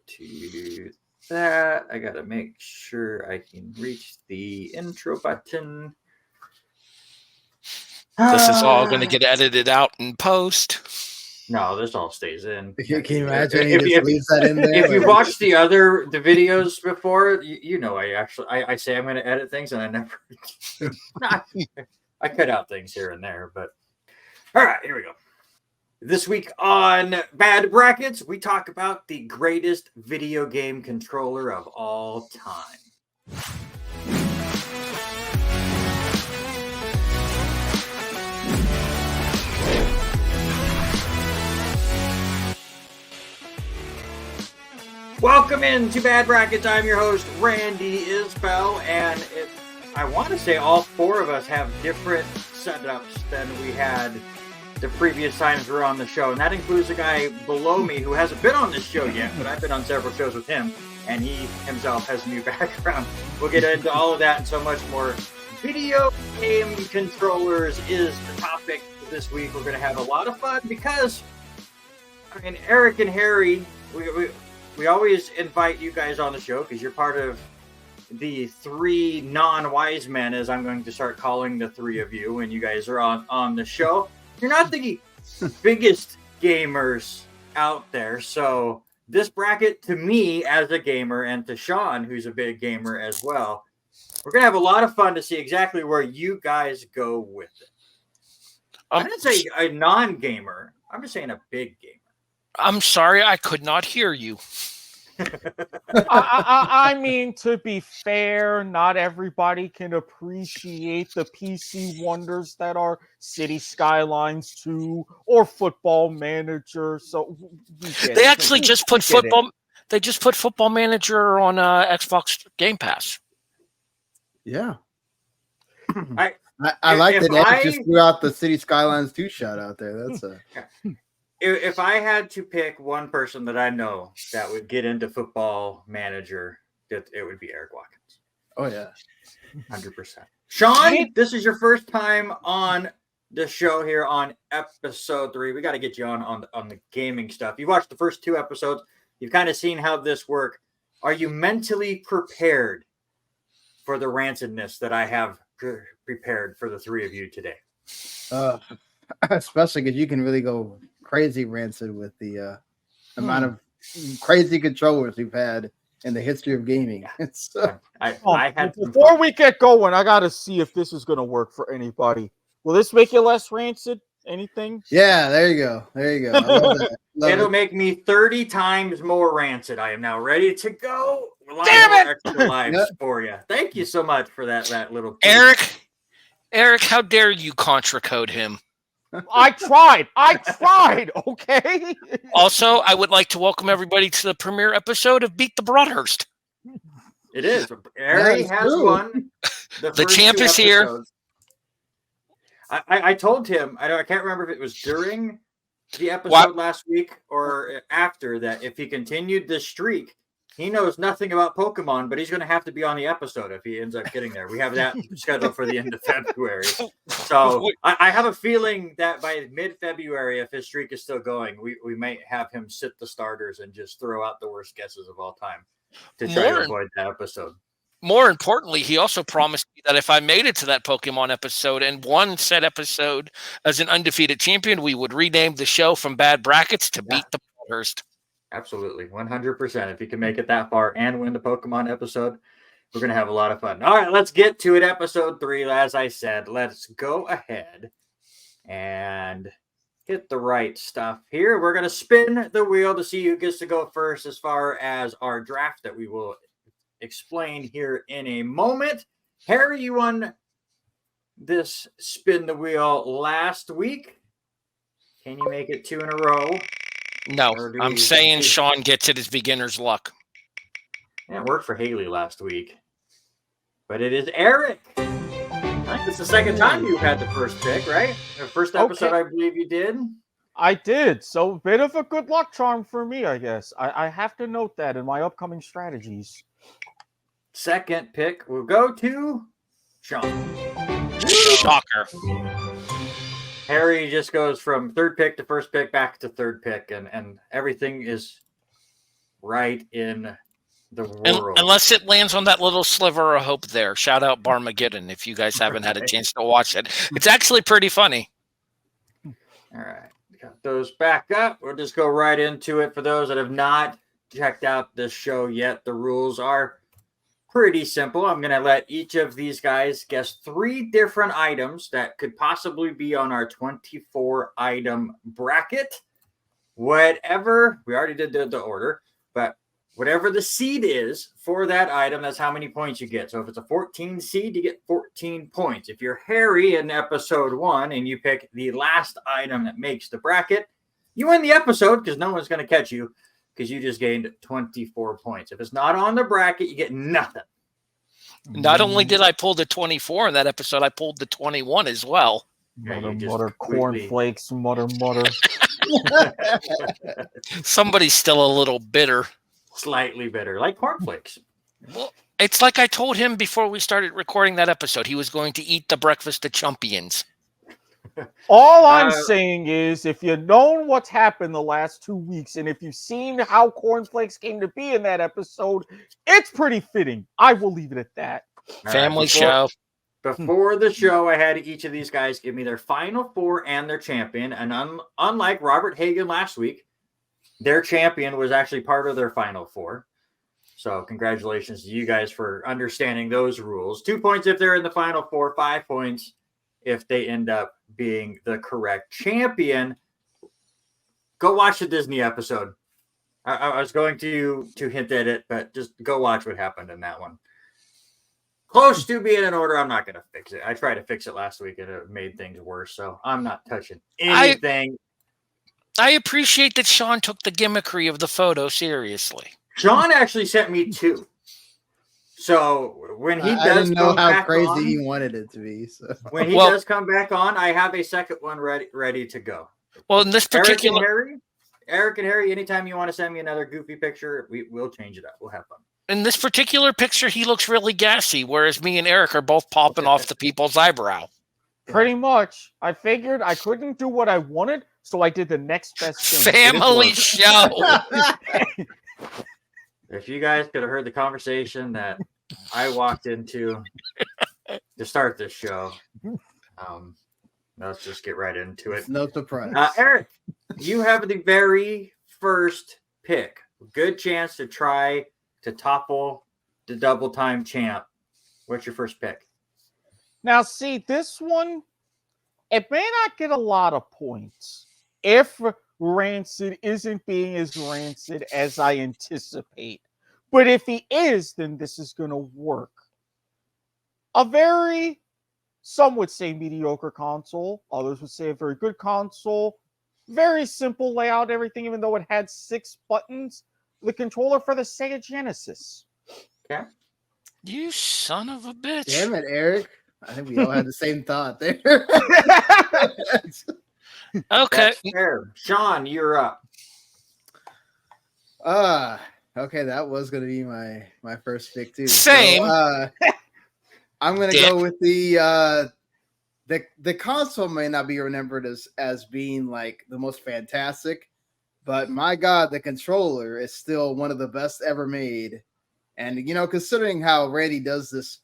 to that. I gotta make sure I can reach the intro button. This is all going to get edited out in post. No, this all stays in. Can you imagine he just leaves that in there? If you've watched the videos before, you know I say I'm going to edit things and I never do. I cut out things here and there, but all right, here we go. This week on Bad Brackets, we talk about the greatest video game controller of all time. Welcome into Bad Brackets. I'm your host, Randy Isbell, and I want to say all four of us have different setups than we had the previous times we were on the show, and that includes the guy below me who hasn't been on this show yet, but I've been on several shows with him, and he himself has a new background. We'll get into all of that and so much more. Video game controllers is the topic this week. We're going to have a lot of fun because, Erik and Harry, we always invite you guys on the show because you're part of the three non-wise men, as I'm going to start calling the three of you when you guys are on the show. You're not the biggest gamers out there, so this bracket, to me as a gamer, and to Sean, who's a big gamer as well, we're going to have a lot of fun to see exactly where you guys go with it. I didn't say a non-gamer. I'm just saying a big gamer. I'm sorry, I could not hear you. I mean, to be fair, not everybody can appreciate the PC wonders that are City Skylines 2 or Football Manager. So they actually just put football. They just put Football Manager on Xbox Game Pass. Yeah, I like that Ed just threw out the City Skylines 2 shout out there. That's a. If I had to pick one person that I know that would get into Football Manager, it would be Erik Watkins. Oh, yeah. 100%. Sean, this is your first time on the show here on episode 3. We got to get you on the gaming stuff. You watched the first 2 episodes. You've kind of seen how this works. Are you mentally prepared for the rantedness that I have prepared for the 3 of you today? Especially because you can really go crazy rancid with the amount of crazy controllers we've had in the history of gaming. Before we get going, I got to see if this is going to work for anybody. Will this make you less rancid? Anything? Yeah, there you go. There you go. It'll make me 30 times more rancid. I am now ready to go. Damn it! Extra lives for you. Thank you so much for that little piece. Eric, how dare you contra code him? I tried. Okay. Also, I would like to welcome everybody to the premiere episode of Beat the Broadhurst. It is. Erik has won. The champ is here. I told him, I can't remember if it was during the episode last week or after that, if he continued this streak, he knows nothing about Pokemon, but he's going to have to be on the episode if he ends up getting there. We have that scheduled for the end of February. So I have a feeling that by mid-February, if his streak is still going, we might have him sit the starters and just throw out the worst guesses of all time to try to avoid that episode. More importantly, he also promised me that if I made it to that Pokemon episode and won said episode as an undefeated champion, we would rename the show from Bad Brackets to Beat the Broadhurst. Absolutely, 100%. If you can make it that far and win the Pokemon episode, we're going to have a lot of fun. All right, let's get to it. Episode 3, as I said, let's go ahead and hit the right stuff here. We're going to spin the wheel to see who gets to go first as far as our draft that we will explain here in a moment. Harry, you won this spin the wheel last week. Can you make it 2 in a row? No, I'm saying Sean gets it as beginner's luck. Yeah, it worked for Haley last week. But it is Erik. I think it's the second time you've had the first pick, right? The first episode, I believe you did. I did. So a bit of a good luck charm for me, I guess. I have to note that in my upcoming strategies. Second pick will go to Sean. Shocker. Harry just goes from third pick to first pick back to third pick, and everything is right in the world. Unless it lands on that little sliver of hope there. Shout out Barmageddon if you guys haven't had a chance to watch it. It's actually pretty funny. All right. Got those back up. We'll just go right into it. For those that have not checked out this show yet, the rules are pretty simple. I'm going to let each of these guys guess 3 different items that could possibly be on our 24 item bracket. Whatever, we already did the order, but whatever the seed is for that item, that's how many points you get. So if it's a 14 seed, you get 14 points. If you're Harry in episode 1 and you pick the last item that makes the bracket, you win the episode because no one's going to catch you because you just gained 24 points. If it's not on the bracket, you get nothing. Not only did I pull the 24 in that episode, I pulled the 21 as well. Mutter, cornflakes, mutter. Somebody's still a little bitter. Slightly bitter, like cornflakes. Well, it's like I told him before we started recording that episode. He was going to eat the breakfast of champions. All I'm saying is, if you've known what's happened the last 2 weeks, and if you've seen how cornflakes came to be in that episode, it's pretty fitting. I will leave it at that. Family show. Before the show, I had each of these guys give me their final 4 and their champion. And unlike Robert Hagan last week, their champion was actually part of their final 4. So congratulations to you guys for understanding those rules. 2 points if they're in the final 4, 5 points if they end up being the correct champion. Go watch the Disney episode. I was going to hint at it, but just go watch what happened in that one. Close to being in order. I'm not going to fix it. I tried to fix it last week and it made things worse. So I'm not touching anything. I appreciate that Sean took the gimmickry of the photo seriously. Sean actually sent me 2. So when he does, I didn't know how crazy on, he wanted it to be. So when he does come back on, I have a second one ready to go. Well, in this particular, Eric and Harry, anytime you want to send me another goofy picture, we'll change it up. We'll have fun. In this particular picture, he looks really gassy, whereas me and Eric are both popping off the people's eyebrow. Pretty much. I figured I couldn't do what I wanted, so I did the next best thing. Family show. If you guys could have heard the conversation that I walked into to start this show, let's just get right into it. it's no surprise. Eric, you have the very first pick. Good chance to try to topple the double time champ. What's your first pick? Now, see, this one, it may not get a lot of points if Rancid isn't being as rancid as I anticipate. But if he is, then this is going to work. A very, some would say mediocre console. Others would say a very good console. Very simple layout, everything, even though it had 6 buttons. The controller for the Sega Genesis. Okay. You son of a bitch. Damn it, Eric. I think we all had the same thought there. Okay. That's fair. Sean, you're up. Okay, that was gonna be my first pick too. Same. So, I'm gonna go with the console may not be remembered as being like the most fantastic, but my God, the controller is still one of the best ever made. And considering how Randy does this,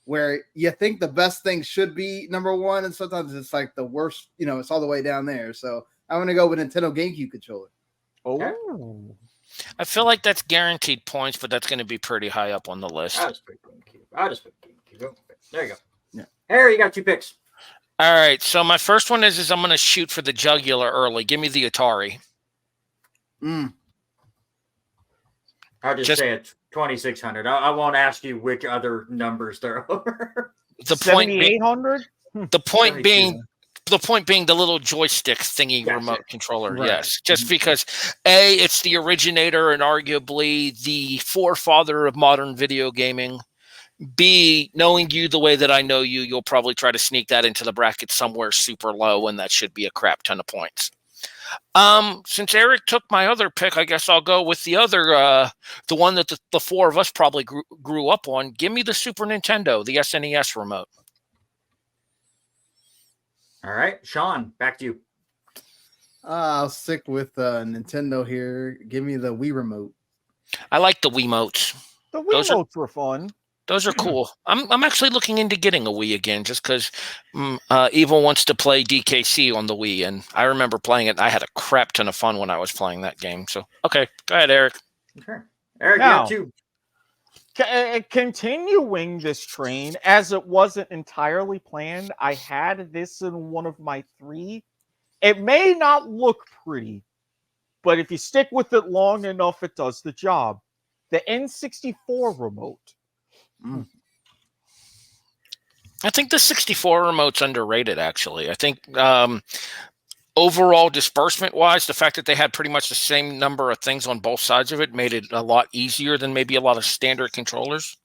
where you think the best thing should be number 1, and sometimes it's like the worst, it's all the way down there. So I'm gonna go with Nintendo GameCube controller. Oh. I feel like that's guaranteed points, but that's going to be pretty high up on the list. I'll just put GameCube. There you go. Yeah. Harry, you got 2 picks. All right. So my first one is I'm going to shoot for the jugular early. Give me the Atari. I'll just say it's 2,600. I won't ask you which other numbers there are. The point 7,800? The point being the little joystick thingy remote controller. Right. Yes. Just because A, it's the originator and arguably the forefather of modern video gaming. B, knowing you the way that I know you, you'll probably try to sneak that into the bracket somewhere super low, and that should be a crap ton of points. Since Eric took my other pick, I guess I'll go with the other, the one that the 4 of us probably grew up on. Give me the Super Nintendo, the SNES remote. All right, Sean, back to you. I'll stick with Nintendo here. Give me the Wii remote. I like the Wiimotes. The Those are- Wiimotes were fun. Those are cool. I'm actually looking into getting a Wii again just because Evil wants to play DKC on the Wii, and I remember playing it. And I had a crap ton of fun when I was playing that game. So, okay, go ahead, Eric. Okay. Eric, Now- you have 2. Continuing this train, as it wasn't entirely planned, I had this in one of my 3. It may not look pretty, but if you stick with it long enough, it does the job. The N64 remote. I think the 64 remote's underrated, actually. I think overall disbursement-wise, the fact that they had pretty much the same number of things on both sides of it made it a lot easier than maybe a lot of standard controllers.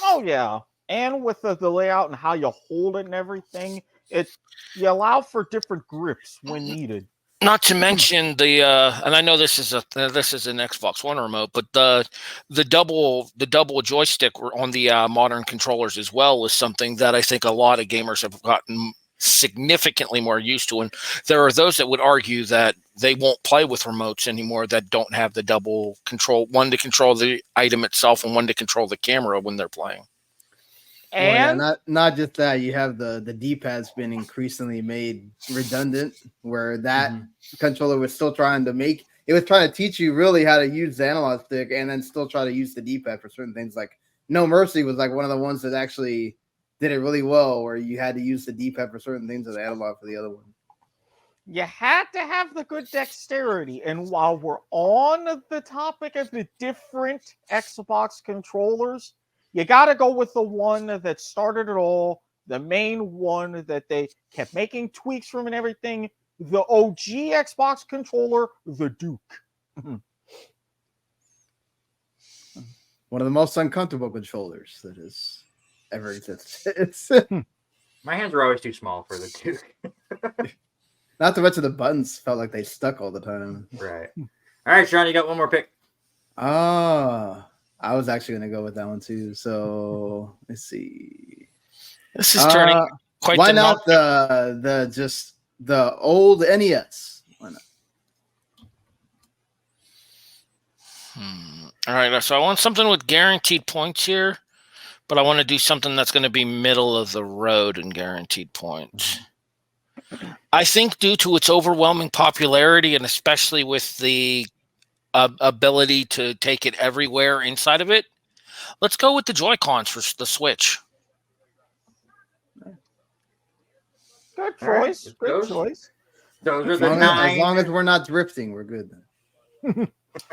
Oh, yeah. And with the layout and how you hold it and everything, you allow for different grips when needed. Not to mention the and I know this is an Xbox One remote, but the double joystick on the modern controllers as well is something that I think a lot of gamers have gotten significantly more used to. And there are those that would argue that they won't play with remotes anymore that don't have the double control, one to control the item itself and one to control the camera when they're playing. And not just that, you have the D-pad's been increasingly made redundant, where that controller was still trying to teach you really how to use the analog stick and then still try to use the D-pad for certain things. Like No Mercy was like one of the ones that actually did it really well, where you had to use the D-pad for certain things and the analog for the other one. you had to have the good dexterity. And while we're on the topic of the different Xbox controllers, you got to go with the one that started it all, the main one that they kept making tweaks from and everything, the OG Xbox controller, the Duke. One of the most uncomfortable controllers that has ever existed. My hands are always too small for the Duke. Not to mention the buttons felt like they stuck all the time. Right. All right, Sean, you got one more pick. I was actually going to go with that one too. So let's see. This is turning quite. Why not the old NES? Why not? All right, so I want something with guaranteed points here, but I want to do something that's going to be middle of the road in guaranteed points. I think due to its overwhelming popularity, and especially with the ability to take it everywhere inside of it, let's go with the Joy-Cons for the Switch. Good All choice. right, Good choice. Those are the 9. As long as we're not drifting, we're good.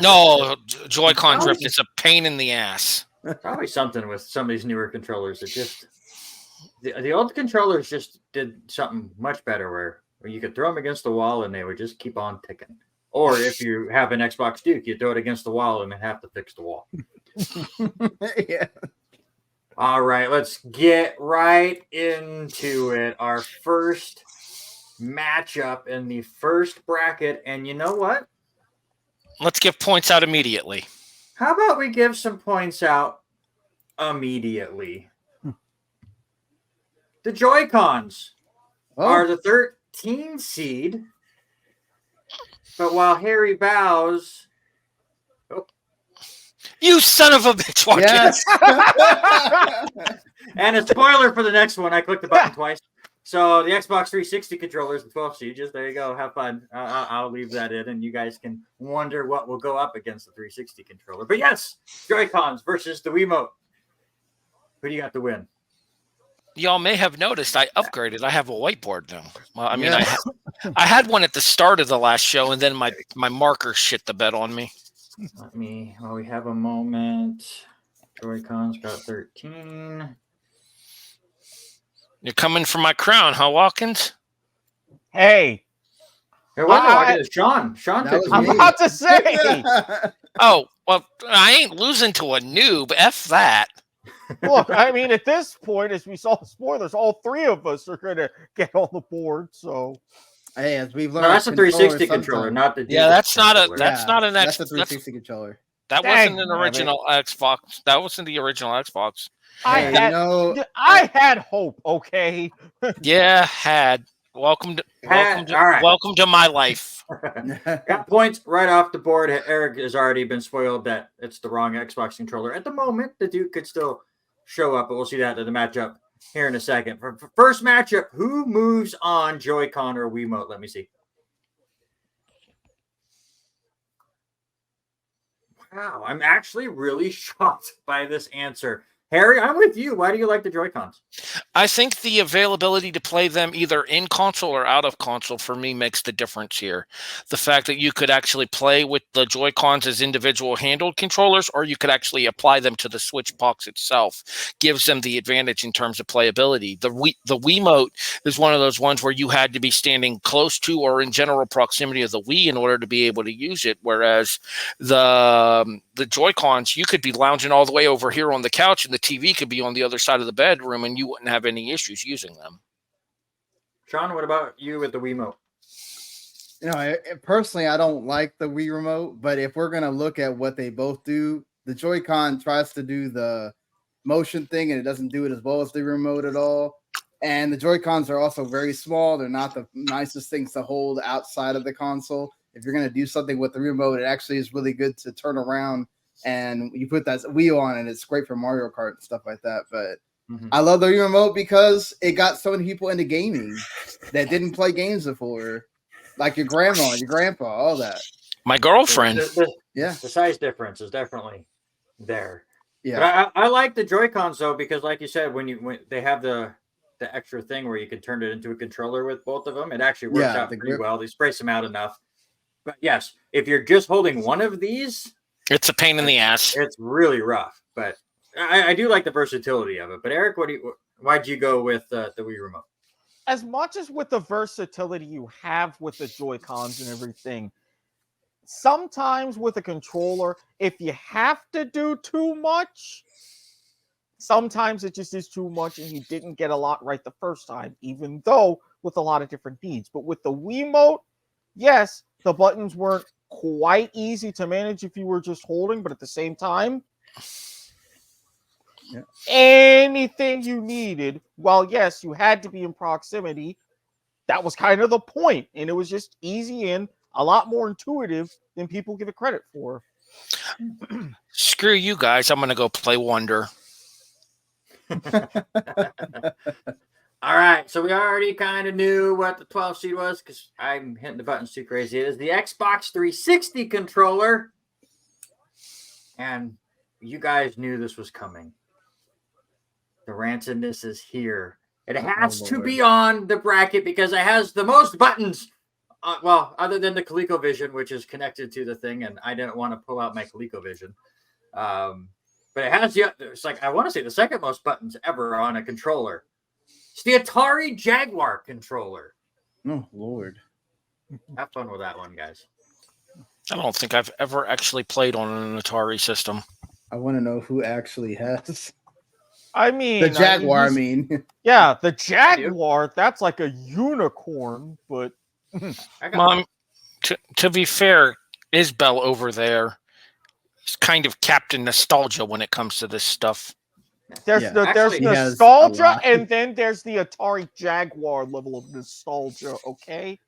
No, Joy-Con drift is a pain in the ass. Probably something with some of these newer controllers. It just the old controllers just did something much better where you could throw them against the wall and they would just keep on ticking. Or if you have an Xbox Duke, you throw it against the wall and then have to fix the wall. Yeah. All right, let's get right into it. Our first matchup in the first bracket. And you know what? Let's give points out immediately. How about we give some points out immediately? The Joy-Cons are the 13 seed. But while Harry bows... Oh. You son of a bitch, Joaquin. Yes. And a spoiler for the next one. I clicked the button twice. So the Xbox 360 controllers, the 12 seed, just there you go. Have fun. I'll leave that in, and you guys can wonder what will go up against the 360 controller. But yes, Joy-Cons versus the Wiimote. Who do you got to win? Y'all may have noticed I upgraded. I have a whiteboard now. Well, I mean, Yes. I had one at the start of the last show, and then my marker shit the bed on me. While we have a moment. Joy-Cons got 13. You're coming for my crown, huh, Watkins? Hey, It wasn't Watkins, it was Sean. Sean That took was the I'm me. lead. about to say. Oh, well, I ain't losing to a noob. F that. Look, I mean, at this point, as we saw the spoilers, all 3 of us are going to get on the board. So, Hey, as we've No, learned, that's a 360 controller, sometimes- not the. Yeah, that's not a controller. that's not an That's a X. 360 controller. That Dang, wasn't an damn it. original Xbox. That wasn't the original Xbox. I Hey, had you know, I had hope. Okay, Yeah, had. Welcome to all right. welcome to my life. Got points right off the board. Eric has already been spoiled that it's the wrong Xbox controller. At the moment, the Duke could still show up, but we'll see that in the matchup here in a second. For first matchup, who moves on Joy-Con or Wiimote? Let me see. Wow, I'm actually really shocked by this answer. Harry, I'm with you. Why do you like the Joy-Cons? I think the availability to play them either in console or out of console for me makes the difference here. The fact that you could actually play with the Joy-Cons as individual handled controllers, or you could actually apply them to the Switch box itself, gives them the advantage in terms of playability. The Wiimote is one of those ones where you had to be standing close to or in general proximity of the Wii in order to be able to use it, whereas the Joy-Cons, you could be lounging all the way over here on the couch and the TV could be on the other side of the bedroom and you wouldn't have any issues using them. Sean, what about you with the Wiimote? You know, personally, I don't like the Wii remote, but if we're going to look at what they both do, the Joy-Con tries to do the motion thing and it doesn't do it as well as the remote at all. And the Joy-Cons are also very small. They're not the nicest things to hold outside of the console. If you're going to do something with the remote, it actually is really good to turn around and you put that wheel on and it's great for Mario Kart and stuff like that. But I love the remote because it got so many people into gaming that didn't play games before, like your grandma, your grandpa, all that. My girlfriend. The size difference is definitely there. Yeah, but I like the Joy-Cons though because, like you said, when they have the extra thing where you can turn it into a controller with both of them, it actually works out pretty well. They space them out enough. But yes, if you're just holding one of these, it's a pain in the ass. It's really rough, but I do like the versatility of it. But Eric, why'd you go with the Wii remote? As much as with the versatility you have with the Joy-Cons and everything, sometimes with a controller, if you have to do too much, sometimes it just is too much and you didn't get a lot right the first time, even though with a lot of different needs. But with the Wiimote, yes, the buttons weren't quite easy to manage if you were just holding, but at the same time, anything you needed, while yes, you had to be in proximity, that was kind of the point, and it was just easy and a lot more intuitive than people give it credit for. Screw you guys, I'm gonna go play Wonder. All right, so we already kind of knew what the 12 seed was because I'm hitting the buttons too crazy. It is the Xbox 360 controller, and you guys knew this was coming. The rancidness is here. It has to be on the bracket because it has the most buttons. Well, other than the ColecoVision, which is connected to the thing, and I didn't want to pull out my ColecoVision. But it has it's like I want to say the second most buttons ever on a controller. It's the Atari Jaguar controller. Oh, Lord. Have fun with that one, guys. I don't think I've ever actually played on an Atari system. I want to know who actually has. I mean, the Jaguar, yeah, the Jaguar, that's like a unicorn, but Mom, to be fair, Isbell over there is kind of Captain Nostalgia when it comes to this stuff. There's nostalgia, and then there's the Atari Jaguar level of nostalgia, okay?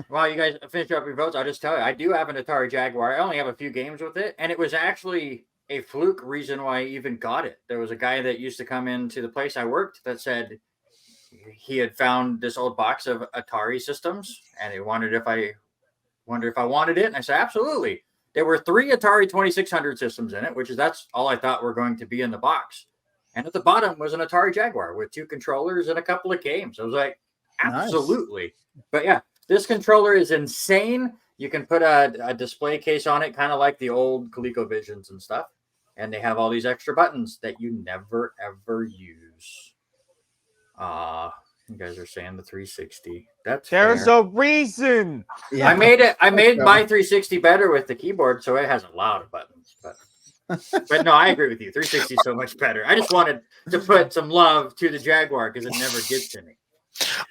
While you guys finish up your votes, I'll just tell you, I do have an Atari Jaguar. I only have a few games with it, and it was actually a fluke reason why I even got it. There was a guy that used to come into the place I worked that said he had found this old box of Atari systems, and he wondered if I wanted it, and I said, absolutely. There were 3 Atari 2600 systems in it, that's all I thought were going to be in the box. And at the bottom was an Atari Jaguar with 2 controllers and a couple of games. I was like, absolutely. Nice. But yeah, this controller is insane. You can put a display case on it, kind of like the old ColecoVisions and stuff. And they have all these extra buttons that you never, ever use. You guys are saying the 360. There's a reason. Yeah. I made my 360 better with the keyboard, so it has a lot of buttons. But no, I agree with you. 360 is so much better. I just wanted to put some love to the Jaguar because it never gets to me.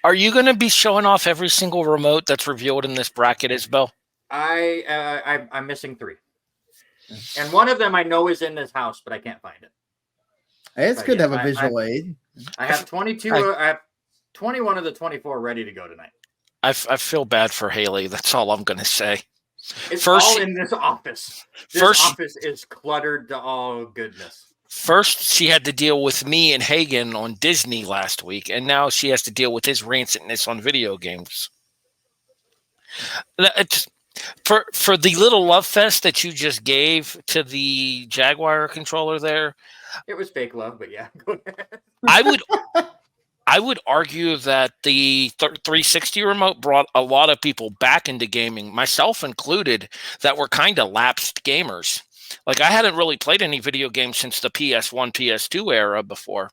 Are you going to be showing off every single remote that's revealed in this bracket, Isabel? I'm missing 3, and one of them I know is in this house, but I can't find it. It's good to have a visual aid. I have 22. I have 21 of the 24 ready to go tonight. I feel bad for Haley. That's all I'm going to say. It's First, all in this office. This office is cluttered to all goodness. First, she had to deal with me and Hagen on Disney last week, and now she has to deal with his rancidness on video games. It's, for the little love fest that you just gave to the Jaguar controller there, it was fake love, but yeah, go ahead. I would argue that the 360 remote brought a lot of people back into gaming, myself included, that were kind of lapsed gamers. Like, I hadn't really played any video games since the PS1, PS2 era before.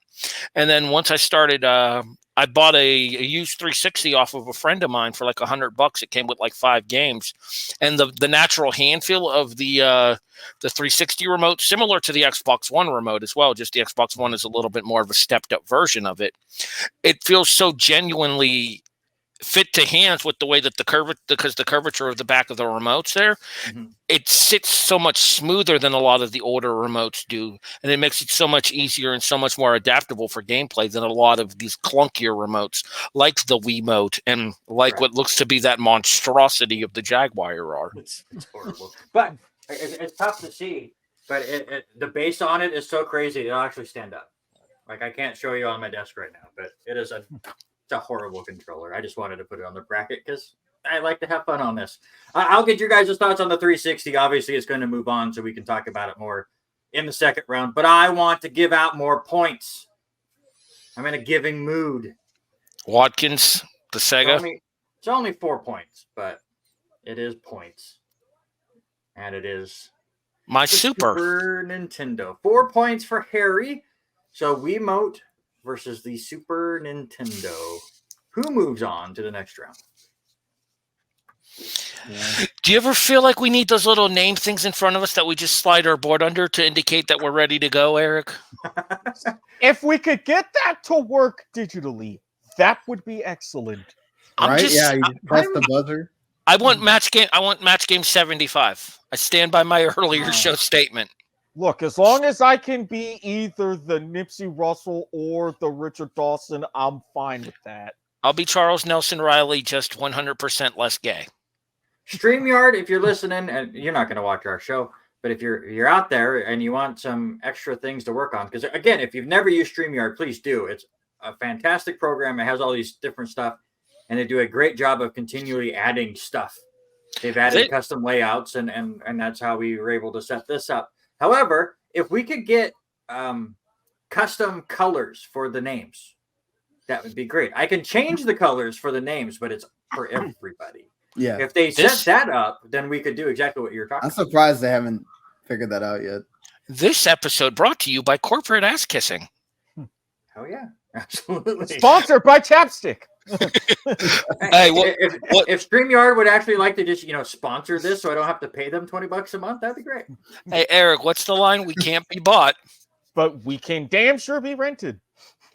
And then once I started, I bought a used 360 off of a friend of mine for like $100. It came with like 5 games. And the natural hand feel of the 360 remote, similar to the Xbox One remote as well, just the Xbox One is a little bit more of a stepped up version of it. It feels so genuinely fit to hands with the way that because the curvature of the back of the remotes there, it sits so much smoother than a lot of the older remotes do, and it makes it so much easier and so much more adaptable for gameplay than a lot of these clunkier remotes like the Wiimote and like what looks to be that monstrosity of the Jaguar are. It's horrible, but it's tough to see. But the base on it is so crazy it'll actually stand up. Like, I can't show you on my desk right now, but it's a horrible controller. I just wanted to put it on the bracket because I like to have fun on this. I'll get your guys' thoughts on the 360. Obviously, it's going to move on so we can talk about it more in the second round. But I want to give out more points. I'm in a giving mood. Watkins, the Sega. It's only 4 points, but it is points. And it is my Super Nintendo. 4 points for Harry. So Wiimote versus the Super Nintendo. Who moves on to the next round? Yeah. Do you ever feel like we need those little name things in front of us that we just slide our board under to indicate that we're ready to go, Eric? If we could get that to work digitally, that would be excellent. You press the buzzer. I want match game 75. I stand by my earlier show statement. Look, as long as I can be either the Nipsey Russell or the Richard Dawson, I'm fine with that. I'll be Charles Nelson Riley, just 100% less gay. StreamYard, if you're listening, and you're not going to watch our show, but if you're out there and you want some extra things to work on, because again, if you've never used StreamYard, please do. It's a fantastic program. It has all these different stuff, and they do a great job of continually adding stuff. They've added custom layouts, and that's how we were able to set this up. However, if we could get custom colors for the names, that would be great. I can change the colors for the names, but it's for everybody. Yeah. If they set that up, then we could do exactly what you're talking about. I'm surprised they haven't figured that out yet. This episode brought to you by Corporate Ass Kissing. Oh, yeah. Absolutely. Sponsored by Chapstick. Hey, if StreamYard would actually like to just, sponsor this so I don't have to pay them $20 a month, that'd be great. Hey, Eric, what's the line? We can't be bought. But we can damn sure be rented.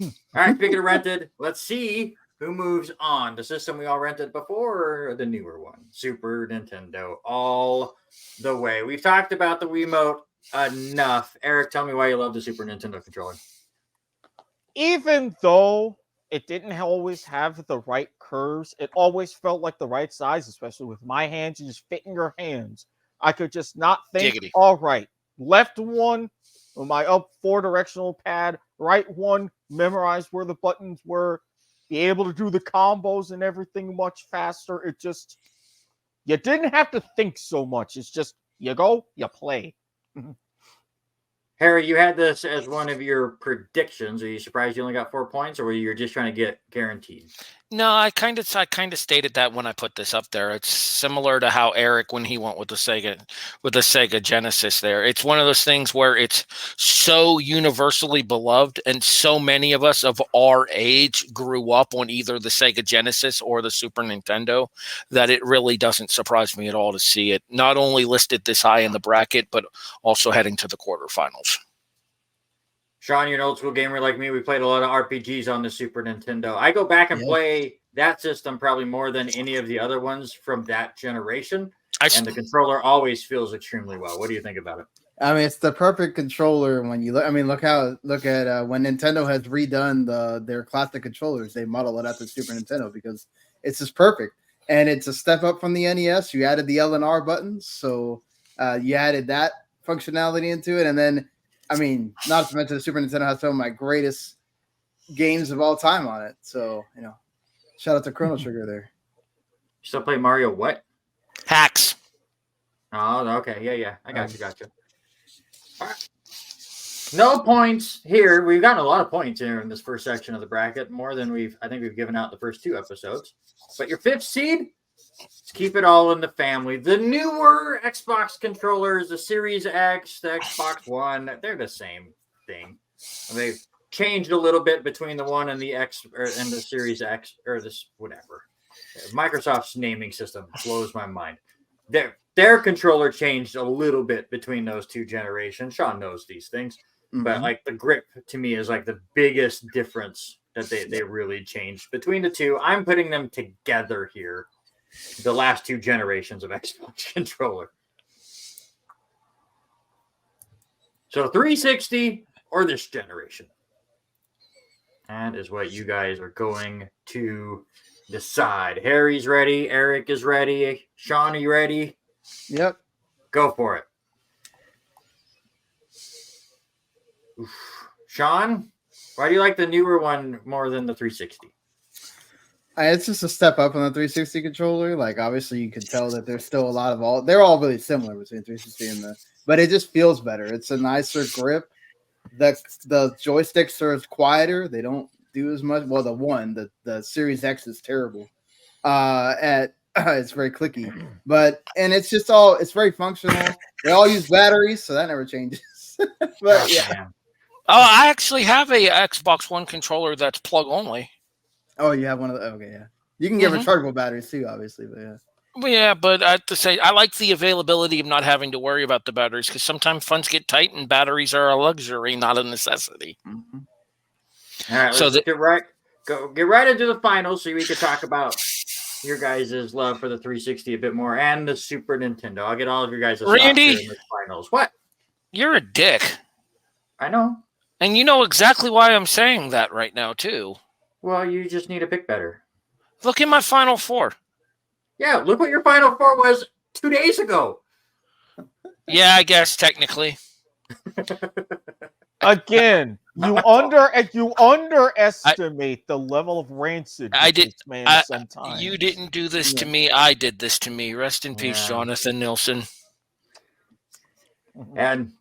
All right, speaking of rented, let's see who moves on. The system we all rented before or the newer one? Super Nintendo, all the way. We've talked about the Wiimote enough. Eric, tell me why you love the Super Nintendo controller. Even though it didn't always have the right curves, it always felt like the right size, especially with my hands. You just fit in your hands. I could just not think, Giggity. All right, left one on my up 4 directional pad, right one, memorize where the buttons were, be able to do the combos and everything much faster. It just, you didn't have to think so much. It's just, you go, you play. Harry, you had this as one of your predictions. Are you surprised you only got 4 points, or were you just trying to get guaranteed? No, I kind of stated that when I put this up there. It's similar to how Eric, when he went with the Sega Genesis there. It's one of those things where it's so universally beloved, and so many of us of our age grew up on either the Sega Genesis or the Super Nintendo that it really doesn't surprise me at all to see it not only listed this high in the bracket, but also heading to the quarterfinals. Sean, you're an old school gamer like me. We played a lot of RPGs on the Super Nintendo. I go back and play that system probably more than any of the other ones from that generation. And the controller always feels extremely well. What do you think about it? I mean, it's the perfect controller when you look. I mean, look at when Nintendo has redone their classic controllers. They model it after Super Nintendo because it's just perfect. and it's a step up from the NES. You added the L and R buttons, so you added that functionality into it, and then, I mean, not to mention the Super Nintendo has some of my greatest games of all time on it. So, shout out to Chrono Trigger there. You still play Mario what? Hacks. Oh, okay. Yeah. I got you. All right. No points here. We've gotten a lot of points here in this first section of the bracket, more than I think we've given out the first 2 episodes. But your 5th seed, let's keep it all in the family. The newer Xbox controllers, the Series X, the Xbox One, they're the same thing. They've changed a little bit between the One and the X and the Series X, or this whatever. Microsoft's naming system blows my mind. Their controller changed a little bit between those 2 generations. Sean knows these things. But like the grip to me is like the biggest difference that they really changed between the 2. I'm putting them together here. The last 2 generations of Xbox controller. So 360 or this generation. That is what you guys are going to decide. Harry's ready. Erik is ready. Sean, are you ready? Yep. Go for it. Oof. Sean, why do you like the newer one more than the 360? It's just a step up on the 360 controller. Like, obviously, you can tell that there's still a lot of they're all really similar between 360 and but it just feels better. It's a nicer grip. The joysticks are quieter. They don't do as much. Well, the Series X is terrible. It's very clicky, and it's just it's very functional. They all use batteries, so that never changes. But yeah. Oh, I actually have a Xbox One controller that's plug only. Oh, you have one of the okay, yeah. You can get rechargeable batteries too, obviously, but yeah. Well, yeah, but I have to say I like the availability of not having to worry about the batteries, because sometimes funds get tight and batteries are a luxury, not a necessity. Mm-hmm. All right, let's get right into the finals so we can talk about your guys' love for the 360 a bit more and the Super Nintendo. I'll get all of your guys' Randy, in the finals. What? You're a dick. I know. And you know exactly why I'm saying that right now, too. Well, you just need to pick better. Look at my Final Four. Yeah, look what your Final Four was 2 days ago. Yeah, I guess, technically. Again, you underestimate the level of rancid. Sometimes you didn't do this to me. I did this to me. Rest in peace, Jonathan Nilsson. And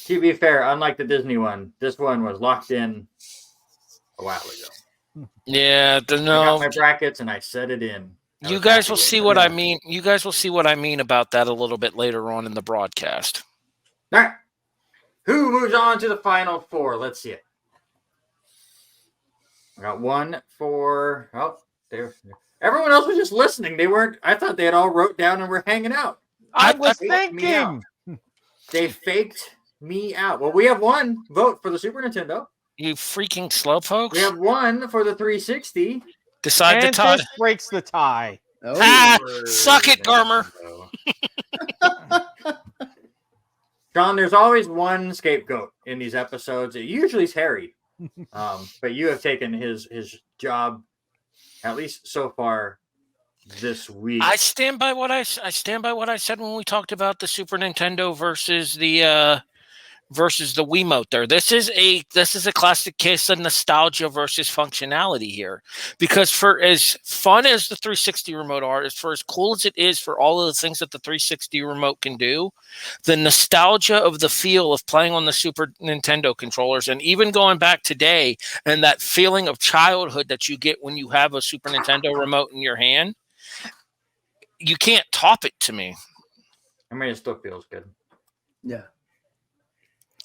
to be fair, unlike the Disney one, this one was locked in a while ago. Yeah, I got my brackets and I set it in. You guys will see what I mean. You guys will see what I mean about that a little bit later on in the broadcast. All right. Who moves on to the Final Four? Let's see it. I got 1 for... Oh, everyone else was just listening. They weren't... I thought they had all wrote down and were hanging out. I was thinking. They faked me out. Well, we have 1 vote for the Super Nintendo. You freaking slowpokes. We have 1 for the 360. Decide the tie. This breaks the tie. Suck it, Garmer. John, there's always one scapegoat in these episodes. It usually is Harry. But you have taken his job, at least so far, this week. I stand by what I said when we talked about the Super Nintendo versus the Wiimote there. This is a classic case of nostalgia versus functionality here. Because for as fun as the 360 remote are, for as cool as it is for all of the things that the 360 remote can do, the nostalgia of the feel of playing on the Super Nintendo controllers, and even going back today, and that feeling of childhood that you get when you have a Super Nintendo remote in your hand, you can't top it to me. I mean, it still feels good. Yeah.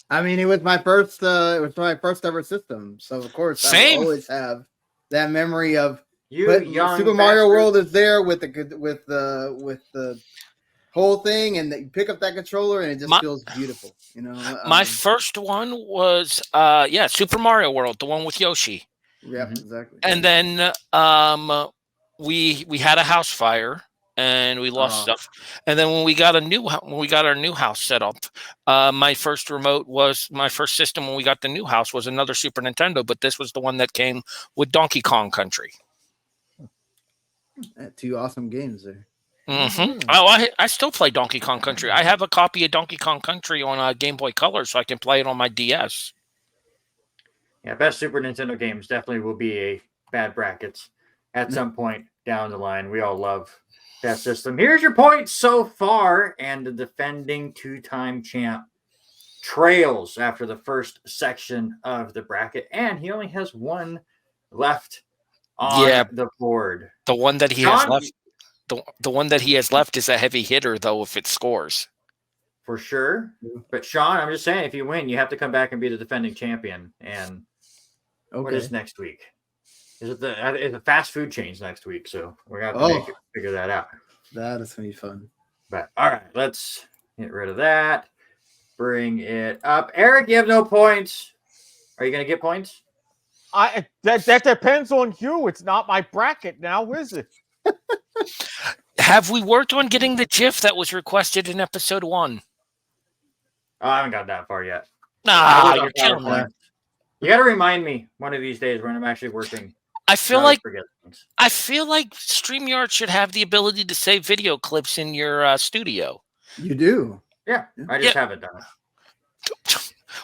I mean, it was my first ever system, so of course I always have that memory of Super Mario World is there with the whole thing, and you pick up that controller and it just feels beautiful, you know. My first one was Super Mario World, the one with Yoshi. Yeah, exactly. And then we had a house fire. And we lost stuff. And then when we got our new house set up, my first system when we got the new house was another Super Nintendo, but this was the one that came with Donkey Kong Country. Two awesome games there. Mm-hmm. Oh, I still play Donkey Kong Country. I have a copy of Donkey Kong Country on Game Boy Color, so I can play it on my DS. Yeah, best Super Nintendo games definitely will be a bad brackets at some point down the line. We all love that system. Here's your points so far, and the defending two-time champ trails after the first section of the bracket, and he only has one left on the board. The one that he has left. The one that he has left is a heavy hitter, though, if it scores. For sure. But, Sean, I'm just saying, if you win, you have to come back and be the defending champion. And what is next week? Is it the fast food change next week? So we're going to have to figure that out. That is going to be fun. But, all right, let's get rid of that. Bring it up. Eric, you have no points. Are you going to get points? That depends on you. It's not my bracket now, is it? Have we worked on getting the GIF that was requested in episode 1? Oh, I haven't got that far yet. Nah, you're killing me. You got to remind me one of these days when I'm actually working. I feel like StreamYard should have the ability to save video clips in your studio. You do. Yeah, I just haven't done it.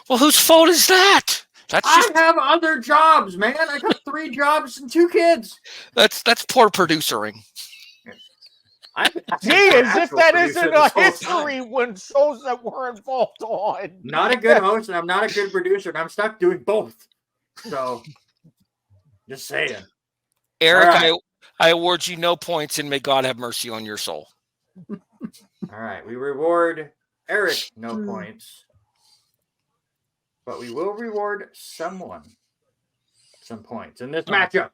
Well, whose fault is that? I have other jobs, man. I got 3 jobs and 2 kids. That's poor producering. Gee, as if that isn't a history when shows that we're involved on. Not a good host, and I'm not a good producer, and I'm stuck doing both. So, just saying. Eric, right. I award you no points, and may God have mercy on your soul. All right, we reward Eric no points, but we will reward someone some points in this matchup.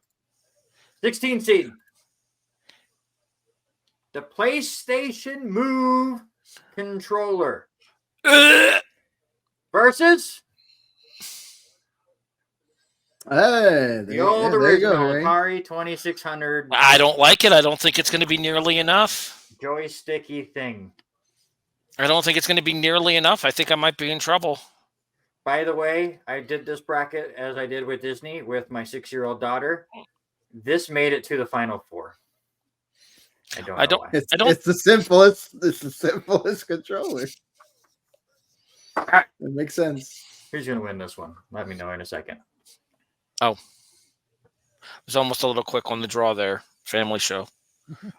16 seed. The PlayStation Move controller versus the old original Atari 2600. I don't like it. I don't think it's going to be nearly enough. Joysticky thing. I don't think it's going to be nearly enough. I think I might be in trouble. By the way, I did this bracket as I did with Disney with my 6-year-old daughter. This made it to the final 4. I don't. It's the simplest. It's the simplest controller. Right. It makes sense. Who's gonna win this one? Let me know in a second. Oh, I was almost a little quick on the draw there. Family show.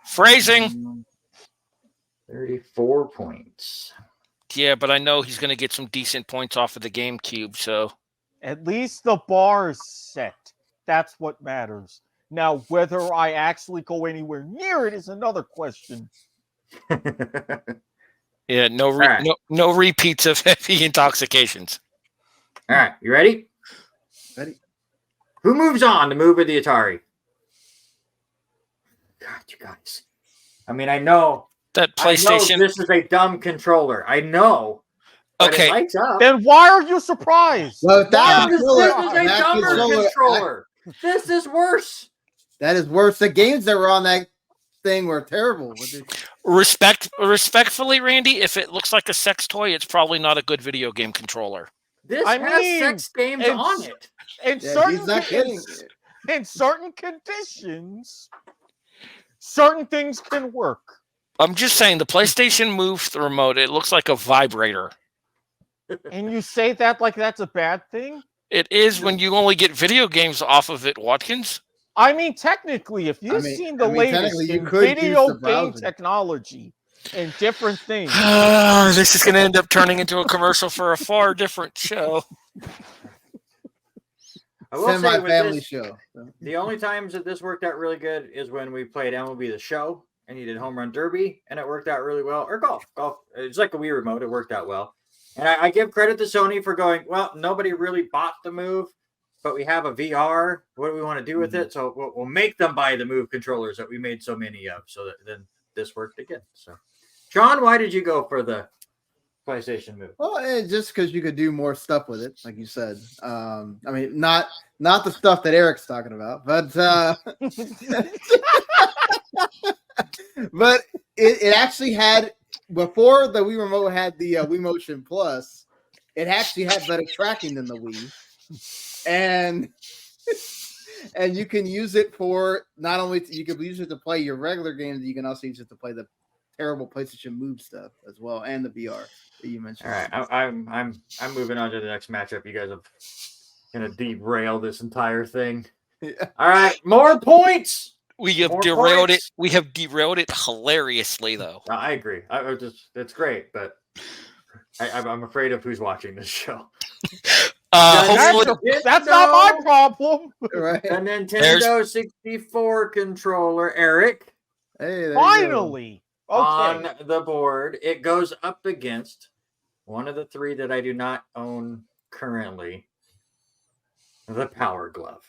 Phrasing. 34 points. Yeah, but I know he's gonna get some decent points off of the GameCube. So at least the bar is set. That's what matters. Now, whether I actually go anywhere near it is another question. Yeah, no repeats of heavy intoxications. All right, you ready? Ready. Who moves on to move with the Atari? God, you guys. I mean, I know that PlayStation. This is a dumb controller. I know. Okay. It lights up. Then why are you surprised? Well, this is a dumber controller. This is worse. That is worse. The games that were on that thing were terrible. Respectfully, Randy, if it looks like a sex toy, it's probably not a good video game controller. This has sex games on it. In certain conditions, certain things can work. I'm just saying, the PlayStation Move remote, it looks like a vibrator. And you say that like that's a bad thing? It is when you only get video games off of it, Watkins. I mean, technically, if you've seen the latest in video game technology and different things. This is going to end up turning into a commercial for a far different show. I will say with family this, show. The only times that this worked out really good is when we played MLB The Show and you did Home Run Derby and it worked out really well. Or golf. It's like a Wii remote. It worked out well. And I give credit to Sony for going, well, nobody really bought the Move, but we have a VR. What do we want to do with it? So we'll make them buy the Move controllers that we made so many of. So that then this worked again. So, John, why did you go for the PlayStation Move? Well, just because you could do more stuff with it, like you said. I mean, not the stuff that Eric's talking about, but but it actually had, before the Wii Remote had the Wii Motion Plus, it actually had better tracking than the Wii. And And you can use it for not only you can use it to play your regular games, you can also use it to play the terrible PlayStation Move stuff as well, and the VR that you mentioned. All right, I'm moving on to the next matchup. You guys have gonna derail this entire thing. Yeah. All right, more points. We have More derailed points. it. We have derailed it hilariously, though. No, I agree. It's great, but I'm afraid of who's watching this show. Hopefully, That's not my problem. Right. The Nintendo 64 controller, Eric. Hey, there you go. Finally. Okay. On the board. It goes up against one of the three that I do not own currently, the Power Glove.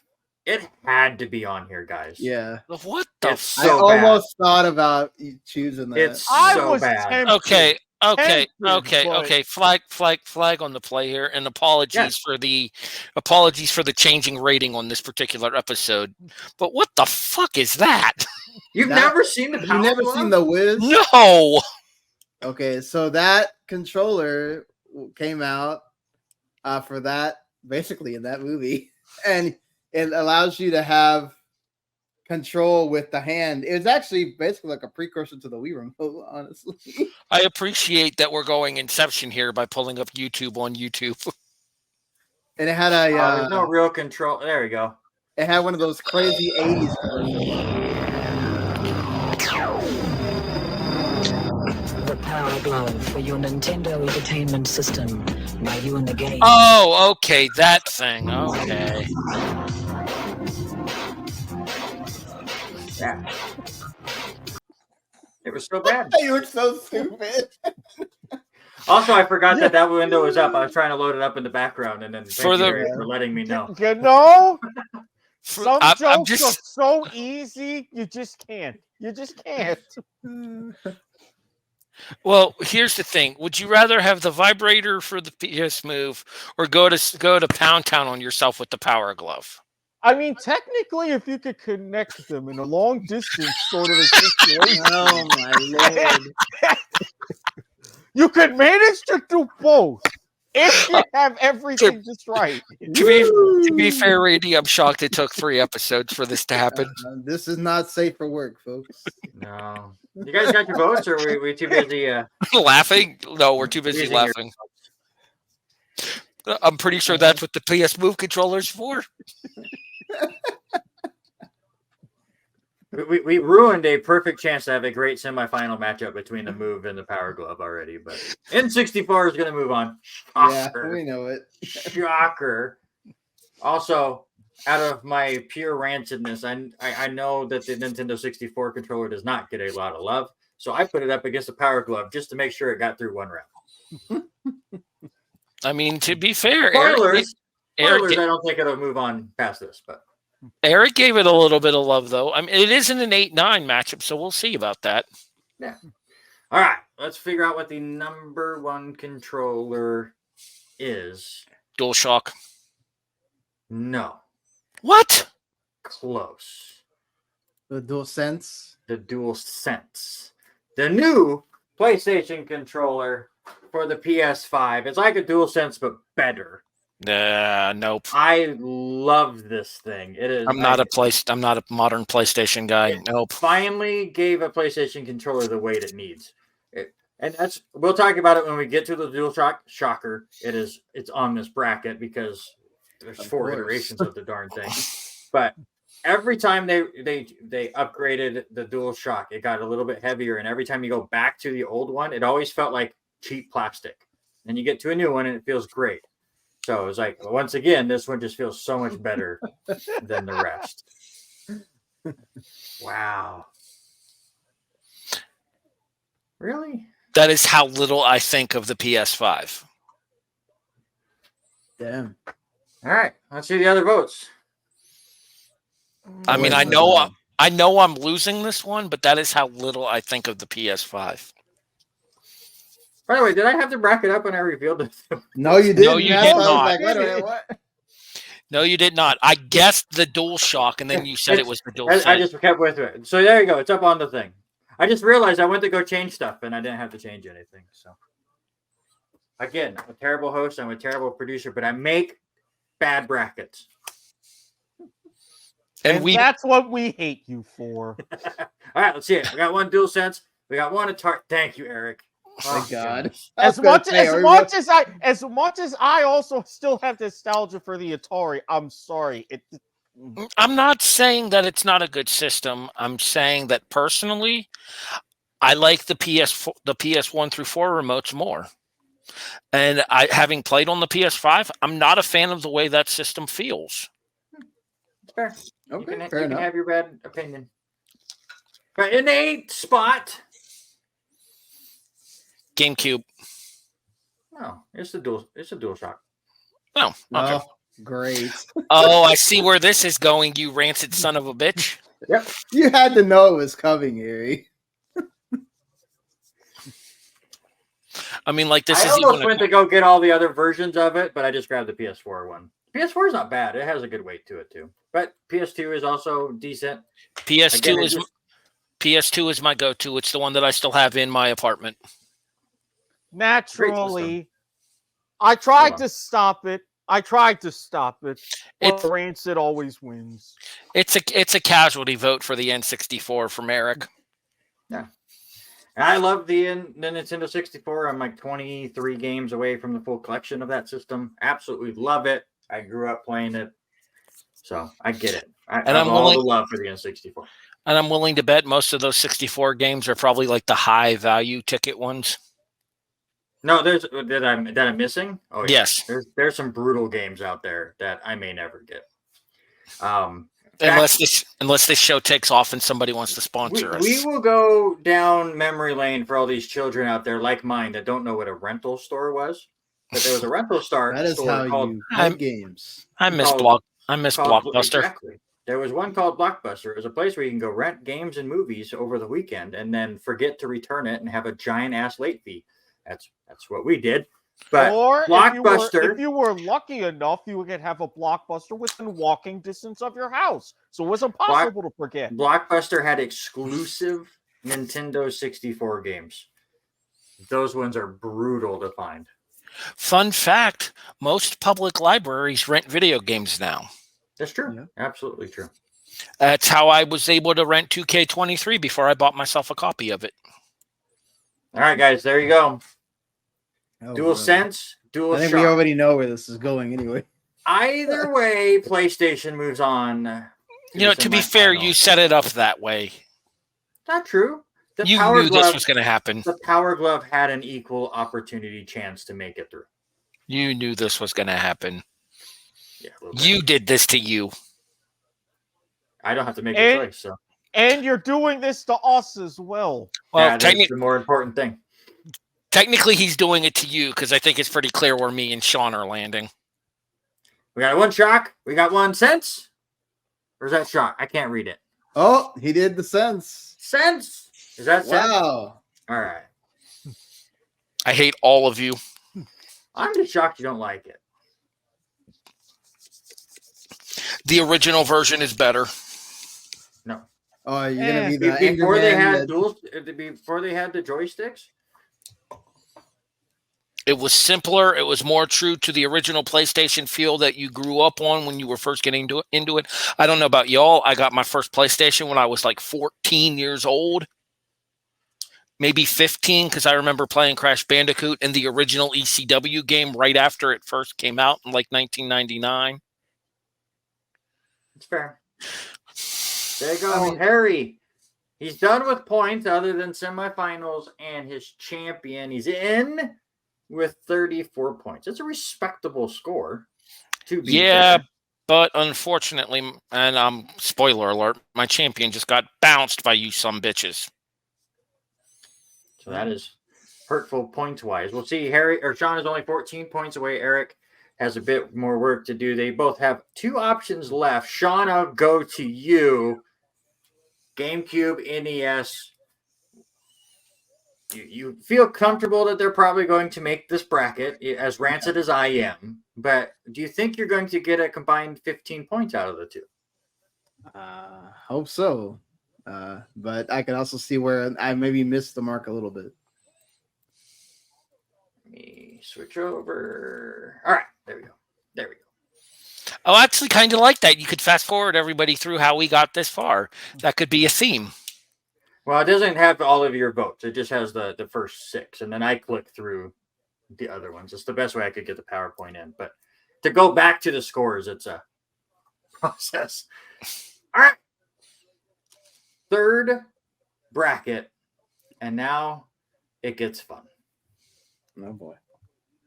It had to be on here, guys. Yeah. what the? It's F- I so bad. almost thought about choosing that. It's I so was bad. tempted. Okay. Tempted, but- Okay. Flag on the play here, and apologies for the changing rating on this particular episode. But what the fuck is that? You've That- never seen the Power You've never Glove? seen the Wiz? No. Okay, so that controller came out for that, basically in that movie, and it allows you to have control with the hand. It was actually basically like a precursor to the Wii remote, honestly. I appreciate that we're going Inception here by pulling up YouTube on YouTube. And it had a there's no real control. There we go. it had one of those crazy 80s commercials. The Power Glove for your Nintendo Entertainment System. Now you in the game. Oh, okay, that thing. Okay. Yeah. It was so bad. You were so stupid. Also, I forgot that window was up. I was trying to load it up in the background, and then For the- Eric, for letting me know. You know, some I'm jokes just- are so easy, you just can't. You just can't. Well, here's the thing. Would you rather have the vibrator for the PS Move or go to Pound Town on yourself with the Power Glove? I mean, technically, if you could connect them in a long distance sort of a situation, Oh my lord. you could manage to do both if you have everything just right. To be fair, Randy, I'm shocked it took 3 episodes for this to happen. This is not safe for work, folks. No. You guys got your votes, or were we too busy? Laughing? No, we're too busy Using your- laughing. I'm pretty sure that's what the PS Move controller's for. We ruined a perfect chance to have a great semifinal matchup between the Move and the Power Glove already, but N64 is going to move on. Yeah, Shocker. we know it. Shocker. Also, out of my pure rancidness, I know that the Nintendo 64 controller does not get a lot of love, so I put it up against the Power Glove just to make sure it got through one round. I mean, to be fair, Spoilers. Eric, I don't think it'll move on past this, but Eric gave it a little bit of love, though. I mean, it isn't an 8-9 matchup, so we'll see about that. yeah. All right, let's figure out what the number one controller is. DualShock. No, What? close. The DualSense. The DualSense, the new PlayStation controller for the PS5. It's like a DualSense but better. Nope. I love this thing. It is. I'm not a modern PlayStation guy. Nope. Finally gave a PlayStation controller the weight it needs. And we'll talk about it when we get to the DualShock. Shocker, it's on this bracket because there's Of 4 course. iterations of the darn thing. But every time they upgraded the DualShock, it got a little bit heavier, and every time you go back to the old one, it always felt like cheap plastic. And you get to a new one and it feels great. So it's like, once again, this one just feels so much better than the rest. Wow. Really? That is how little I think of the PS5. Damn. All right. Let's see the other votes. I mean, Wait, I know I'm losing this one, but that is how little I think of the PS5. By the way, did I have the bracket up when I revealed it? No, you didn't. No, you That's did why I was not. like, wait a minute, what? No, you did not. I guessed the DualShock, and then you said it was the DualSense. I just kept with it. So there you go. It's up on the thing. I just realized I went to go change stuff, and I didn't have to change anything. So again, I'm a terrible host. I'm a terrible producer, but I make bad brackets. And we that's what we hate you for. All right, let's see it. We got one DualSense. We got one Atari. Thank you, Eric. Thank God. goodness. As much as I also still have nostalgia for the Atari, I'm sorry. I'm not saying that it's not a good system. I'm saying that personally, I like the PS1 through 4 remotes more. And having played on the PS5, I'm not a fan of the way that system feels. It's fair. Okay, you fair can enough. have your bad opinion. But in the 8th spot, GameCube. no, it's a DualShock. Oh, okay. Oh, great. Oh, I see where this is going, you rancid son of a bitch. Yep. You had to know it was coming, Erik. I mean, like, this I is almost even went to go get all the other versions of it, but I just grabbed the PS4 one. PS4 is not bad. It has a good weight to it too. But PS2 is also decent. PS2 is my go-to. It's the one that I still have in my apartment. Naturally, I tried to stop it. But Rancid always wins. It's a casualty vote for the N64 from Erik. Yeah. And I love the Nintendo 64. I'm like 23 games away from the full collection of that system. Absolutely love it. I grew up playing it. So I get it. I have all the love for the N64. And I'm willing to bet most of those 64 games are probably like the high value ticket ones. No, there's that I'm missing. Oh yeah. Yes. There's some brutal games out there that I may never get. Unless this show takes off and somebody wants to sponsor us. We will go down memory lane for all these children out there like mine that don't know what a rental store was. But there was a rental store. That is how you play games. I miss Blockbuster. Exactly. There was one called Blockbuster. It was a place where you can go rent games and movies over the weekend and then forget to return it and have a giant ass late fee. That's what we did. But or Blockbuster, if you were lucky enough, you could have a Blockbuster within walking distance of your house. So it was impossible to forget. Blockbuster had exclusive Nintendo 64 games. Those ones are brutal to find. Fun fact, most public libraries rent video games now. That's true. Yeah. Absolutely true. That's how I was able to rent 2K23 before I bought myself a copy of it. All right, guys, there you go. Oh, DualSense, DualShock. I think we already know where this is going anyway. Either way, PlayStation moves on. To be fair, you set it up that way. Not true. You knew this was going to happen. The Power Glove had an equal opportunity chance to make it through. You knew this was going to happen. Yeah, you did this to you. I don't have to make a choice. So. And you're doing this to us as well. Well, yeah, that's the more important thing. Technically, he's doing it to you because I think it's pretty clear where me and Sean are landing. We got one shock. We got one sense. Or is that shock? I can't read it. Oh, he did the sense. Sense. Is that sense? Wow. All right. I hate all of you. I'm just shocked you don't like it. The original version is better. No. Oh, you're gonna be the before they had before they had the joysticks. It was simpler. It was more true to the original PlayStation feel that you grew up on when you were first getting into it. I don't know about y'all. I got my first PlayStation when I was like 14 years old. Maybe 15, because I remember playing Crash Bandicoot in the original ECW game right after it first came out in like 1999. It's fair. There you go, Harry. He's done with points other than semifinals and his champion. He's in with 34 points. It's a respectable score. Fair. But unfortunately, and spoiler alert, my champion just got bounced by you some bitches. So that is hurtful points-wise. We'll see. Sean is only 14 points away. Erik has a bit more work to do. They both have two options left. Sean, I'll go to you. GameCube, NES. You feel comfortable that they're probably going to make this bracket, as rancid as I am. But do you think you're going to get a combined 15 points out of the two? Hope so. But I can also see where I maybe missed the mark a little bit. Let me switch over. All right, there we go. Oh, I actually kind of like that. You could fast forward everybody through how we got this far. That could be a theme. Well, it doesn't have all of your votes. It just has the first 6, and then I click through the other ones. It's the best way I could get the PowerPoint in. But to go back to the scores, it's a process. All right. Third bracket, and now it gets fun. Oh boy!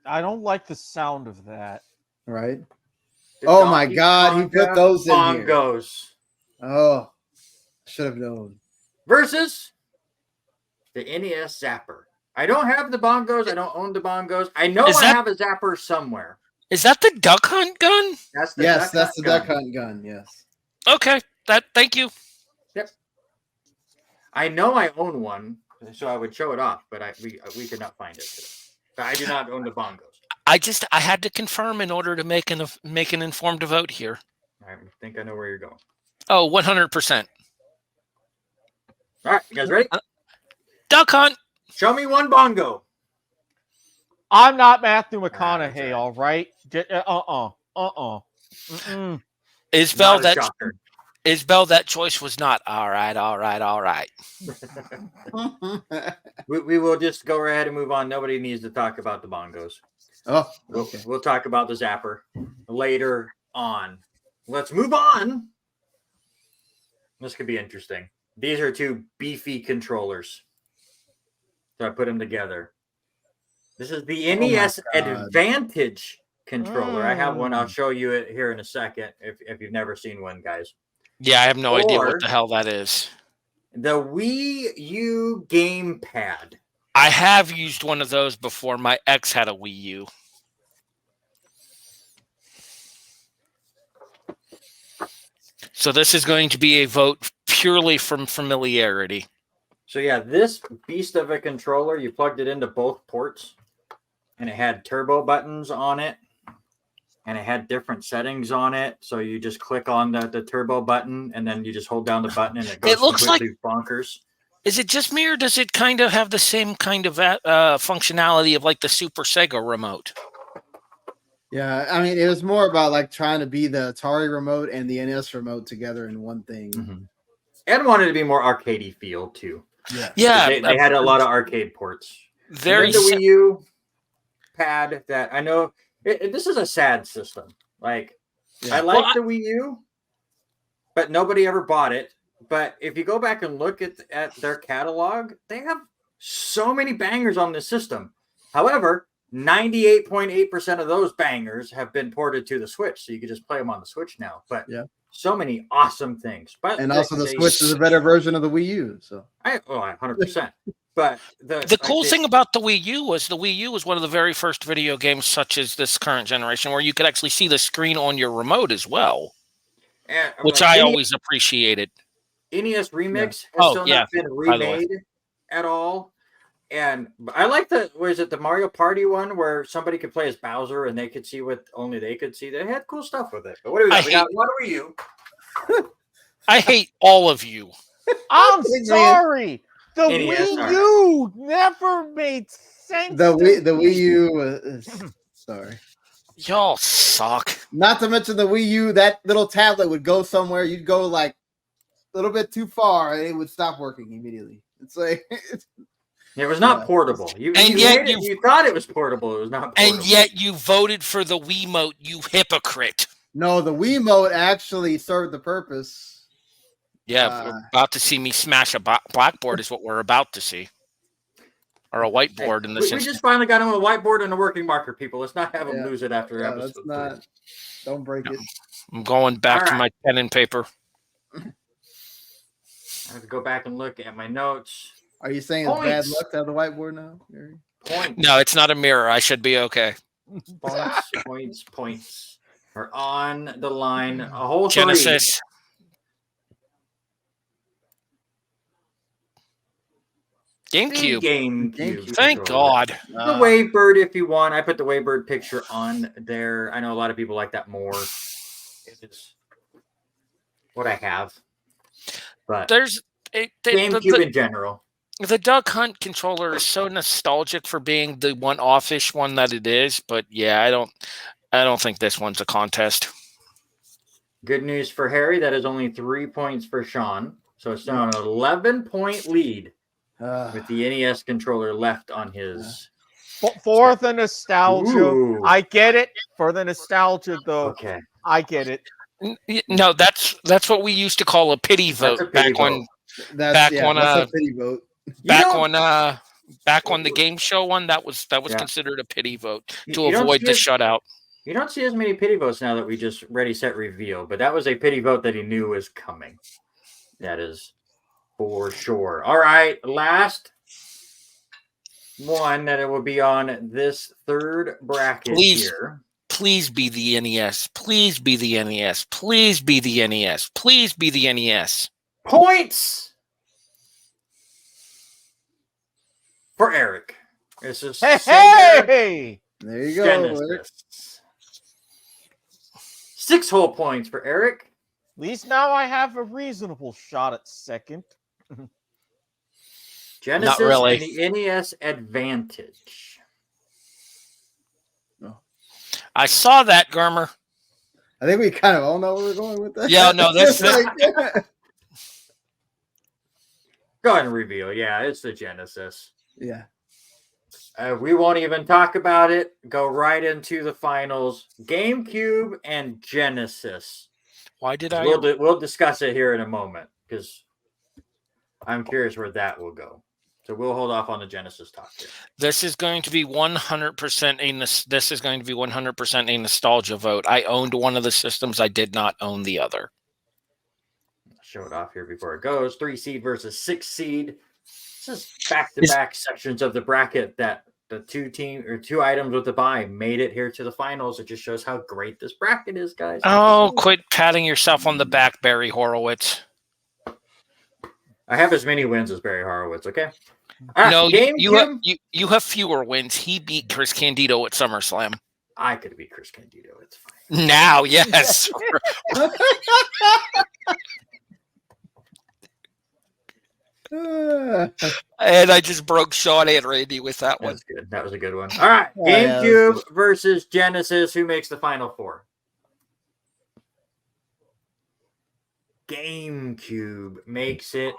I don't like the sound of that. Right? The Oh my Donkey God! He put Konga those in here. bongos Oh, should have known. versus the NES Zapper. I don't have the bongos. I don't own the bongos. I know I have a Zapper somewhere. Is that the Duck Hunt gun? That's the Yes, Duck that's the Hunt Duck Hunt gun. Yes. Okay. Thank you. Yep. I know I own one, so I would show it off, but we could not find it today. But I do not own the bongos. I had to confirm in order to make an informed vote here. I think I know where you're going. Oh, 100%. All right, you guys ready? Duck Hunt. Show me one bongo. I'm not Matthew McConaughey, that's right. all right? Isbell, that choice was not all right. We will just go ahead and move on. Nobody needs to talk about the bongos. Oh, okay. We'll talk about the Zapper later on. Let's move on. This could be interesting. These are 2 beefy controllers. So I put them together. This is the NES Advantage controller. I have one. I'll show you it here in a second if you've never seen one, guys. Yeah, I have no idea what the hell that is. The Wii U gamepad. I have used one of those before. My ex had a Wii U. So this is going to be a vote purely from familiarity. So yeah, this beast of a controller, you plugged it into both ports, and it had turbo buttons on it, and it had different settings on it. So you just click on the turbo button, and then you just hold down the button, and it goes completely bonkers. Is it just me, or does it kind of have the same kind of functionality of like the Super Sega remote? Yeah, I mean, it was more about like trying to be the Atari remote and the NES remote together in one thing. Mm-hmm. And wanted to be more arcadey feel too. Yeah. They had a lot of arcade ports. Very the Wii U pad that I know. This is a sad system. Like, I like the Wii U, but nobody ever bought it. But if you go back and look at their catalog, they have so many bangers on this system. However, 98.8% of those bangers have been ported to the Switch, so you can just play them on the Switch now. But so many awesome things. But also the Switch is a better version of the Wii U. So 100%. But the cool thing about the Wii U was one of the very first video games, such as this current generation, where you could actually see the screen on your remote as well, which I always appreciated. NES Remix has still not been remade at all. And I like the Mario Party one where somebody could play as Bowser and they could see what only they could see. They had cool stuff with it. But what do we got? We got What Are You? I hate all of you. I'm sorry. The Wii U never made sense. The Wii U sorry. Y'all suck. Not to mention the Wii U, that little tablet would go somewhere. You'd go like a little bit too far and it would stop working immediately. It's like it was not portable. You thought it was portable. It was not portable. And yet you voted for the Wiimote, you hypocrite. No, the Wiimote actually served the purpose. Yeah, we're about to see me smash a blackboard is what we're about to see. Or a whiteboard in this instance. We just finally got him a whiteboard and a working marker, people. Let's not have him lose it after episode 3. Don't break it. I'm going back to my pen and paper. I have to go back and look at my notes. Are you saying it's bad luck to have the whiteboard now? Points. No, it's not a mirror. I should be okay. Points are on the line. A whole Genesis. 3. GameCube. Thank God. The Wavebird, if you want. I put the Wavebird picture on there. I know a lot of people like that more. It's what I have. But there's GameCube in general. The Duck Hunt controller is so nostalgic for being the one-offish one that it is, but yeah, I don't think this one's a contest. Good news for Harry. That is only 3 points for Sean. So it's now an 11-point lead with the NES controller left on his. For the nostalgia. Ooh. I get it. For the nostalgia, though. Okay. I get it. No, that's what we used to call a pity vote That's a pity vote. That's a pity vote. Back on the game show one, that was considered a pity vote to avoid the shutout. You don't see as many pity votes now that we just ready, set, reveal, but that was a pity vote that he knew was coming. That is for sure. All right, last one that it will be on this third bracket here. Please be the NES. Please be the NES. Please be the NES. Please be the NES. Points for Eric. This is Hey! There you go, Eric. 6 whole points for Eric. At least now I have a reasonable shot at second. Genesis Not really. and the NES Advantage. I saw that, Germer. I think we kind of all know where we're going with that. Yeah, no, that's Go ahead and reveal. Yeah, it's the Genesis. Yeah. We won't even talk about it. Go right into the finals. GameCube and Genesis. Why did I? We'll discuss it here in a moment because I'm curious where that will go. So we'll hold off on the Genesis talk here. This is going to be 100% this is going to be 100% a nostalgia vote. I owned one of the systems. I did not own the other. I'll show it off here before it goes. 3 seed versus 6 seed. This is back-to-back sections of the bracket that the two items with the bye made it here to the finals. It just shows how great this bracket is, guys. Oh, quit patting yourself on the back, Barry Horowitz. I have as many wins as Barry Horowitz, okay? Right, no, you have fewer wins. He beat Chris Candido at SummerSlam. I could beat Chris Candido. It's fine. Now, yes. And I just broke Sean and Randy with that one. That's good. That was a good one. All right. GameCube versus Genesis. Who makes the final four? GameCube makes it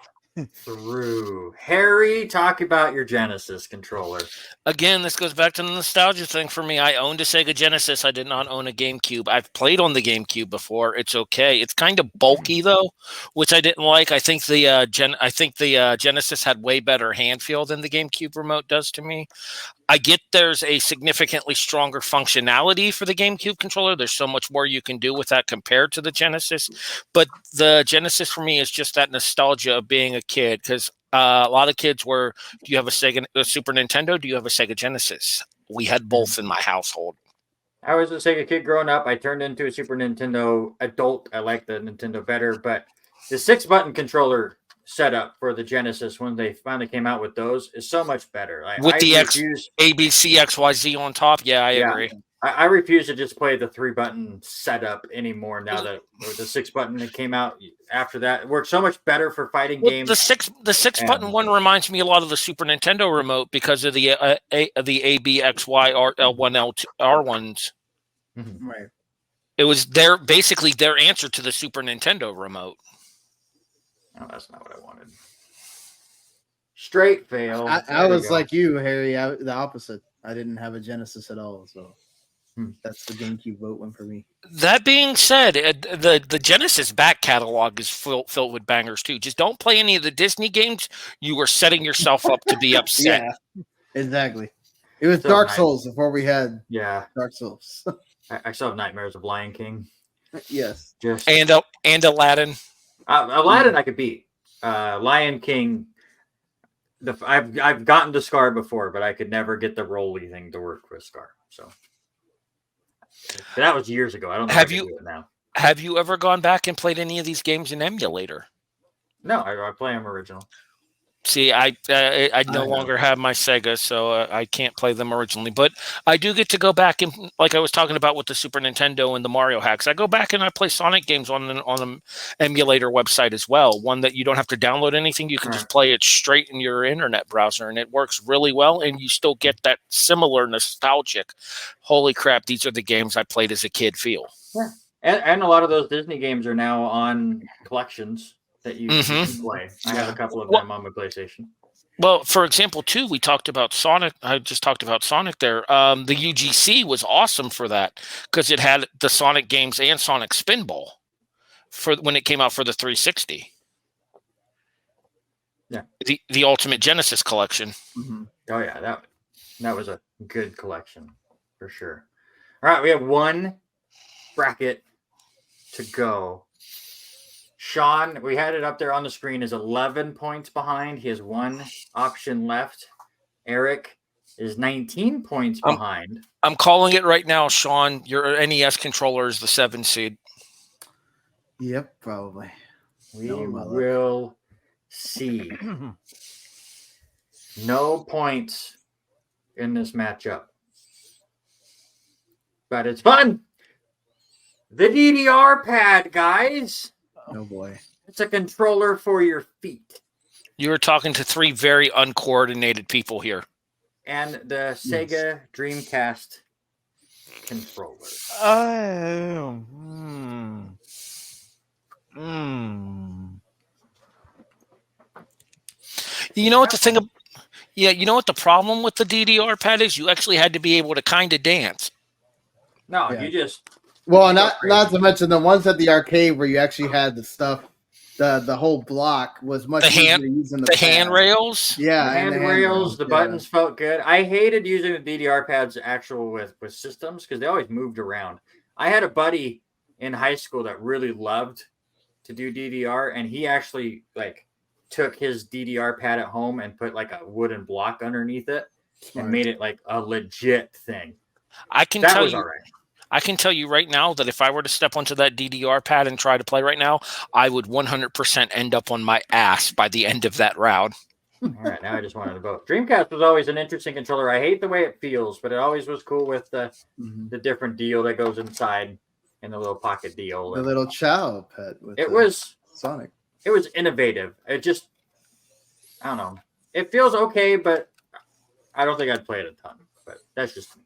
through. Harry, talk about your Genesis controller. Again, this goes back to the nostalgia thing for me. I owned a Sega Genesis. I did not own a GameCube. I've played on the GameCube before. It's okay. It's kind of bulky though, which I didn't like. I think the Genesis had way better hand feel than the GameCube remote does to me. I get there's a significantly stronger functionality for the GameCube controller. There's so much more you can do with that compared to the Genesis. But the Genesis for me is just that nostalgia of being a kid because a lot of kids were, do you have a Super Nintendo? Do you have a Sega Genesis? We had both in my household. I was a Sega kid growing up. I turned into a Super Nintendo adult. I like the Nintendo better. But the 6-button controller setup for the Genesis when they finally came out with those is so much better. With the ABC XYZ on top, I agree. I refuse to just play the 3-button setup anymore. Now that the 6-button that came out after that, it works so much better for fighting games. The 6-button one reminds me a lot of the Super Nintendo remote because of the ABXY L1 R1s. Right. It was basically their answer to the Super Nintendo remote. No, that's not what I wanted. Straight fail. I was like you, Harry. The opposite. I didn't have a Genesis at all, so that's the GameCube vote one for me. That being said, the Genesis back catalog is filled with bangers too. Just don't play any of the Disney games. You were setting yourself up to be upset. Yeah, exactly. It was Dark Souls before we had Dark Souls. I still have nightmares of Lion King. Yes. And Aladdin. Aladdin I could beat. Lion King, I've gotten to Scar before, but I could never get the roly thing to work with Scar. So that was years ago. I don't know if I can do it now. Have you ever gone back and played any of these games in emulator? No, I play them original. See, I no longer have my Sega, so I can't play them originally. But I do get to go back and, like I was talking about with the Super Nintendo and the Mario hacks, I go back and I play Sonic games on an emulator website as well. One that you don't have to download anything; you can just play it straight in your internet browser, and it works really well. And you still get that similar nostalgic, holy crap, these are the games I played as a kid feel. Yeah, And a lot of those Disney games are now on collections that you Mhm. can play. I have a couple of Well- them on my PlayStation. Well, for example, too, we talked about Sonic. I just talked about Sonic there. The UGC was awesome for that because it had the Sonic games and Sonic Spinball for when it came out for the 360. Yeah. The Ultimate Genesis collection. Mm-hmm. Oh yeah, that was a good collection for sure. All right, we have one bracket to go. Sean, we had it up there on the screen, is 11 points behind. He has one option left. Eric is 19 points behind. I'm calling it right now, Sean. Your NES controller is the 7 seed. Yep, probably. We No, my luck. will see. No points in this matchup. But it's fun. The DDR pad, guys. Oh boy. It's a controller for your feet. You were talking to 3 very uncoordinated people here. And the Sega Dreamcast controller. Oh. You know what the thing? Yeah, you know what the problem with the DDR pad is? You actually had to be able to kind of dance. No, Yeah. you just Well, You go not to mention the ones at the arcade where you actually had the stuff. The whole block was much The easier hand- to use in the The handrails. Yeah, the and handrails, the yeah. buttons felt good. I hated using the DDR pads actual with systems because they always moved around. I had a buddy in high school that really loved to do DDR, and he actually like took his DDR pad at home and put like a wooden block underneath it Smart. and made it like a legit thing. I can That tell was you. all right. I can tell you right now that if I were to step onto that DDR pad and try to play right now, I would 100% end up on my ass by the end of that round. All right, now I just wanted to vote. Dreamcast was always an interesting controller. I hate the way it feels, but it always was cool with the different deal that goes inside and the little pocket deal. The little Chow pet. With It was Sonic. It was innovative. It just, I don't know. It feels okay, but I don't think I'd play it a ton. But that's just me.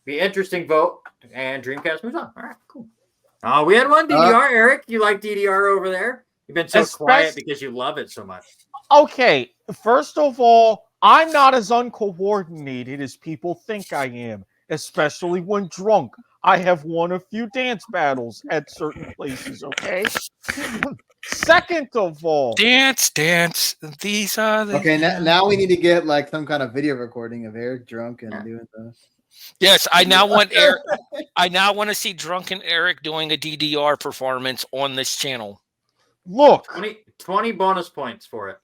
Be interesting vote, and Dreamcast moves on. All right, cool. We had one DDR. Eric, you like DDR over there? You've been so quiet because you love it so much. Okay, first of all, I'm not as uncoordinated as people think I am, especially when drunk. I have won a few dance battles at certain places, okay? Second of all, Dance. These are the. Okay, now we need to get like some kind of video recording of Eric drunk and doing the. Yes, I now want Eric. I now want to see drunken Eric doing a DDR performance on this channel. look, 20 bonus points for it.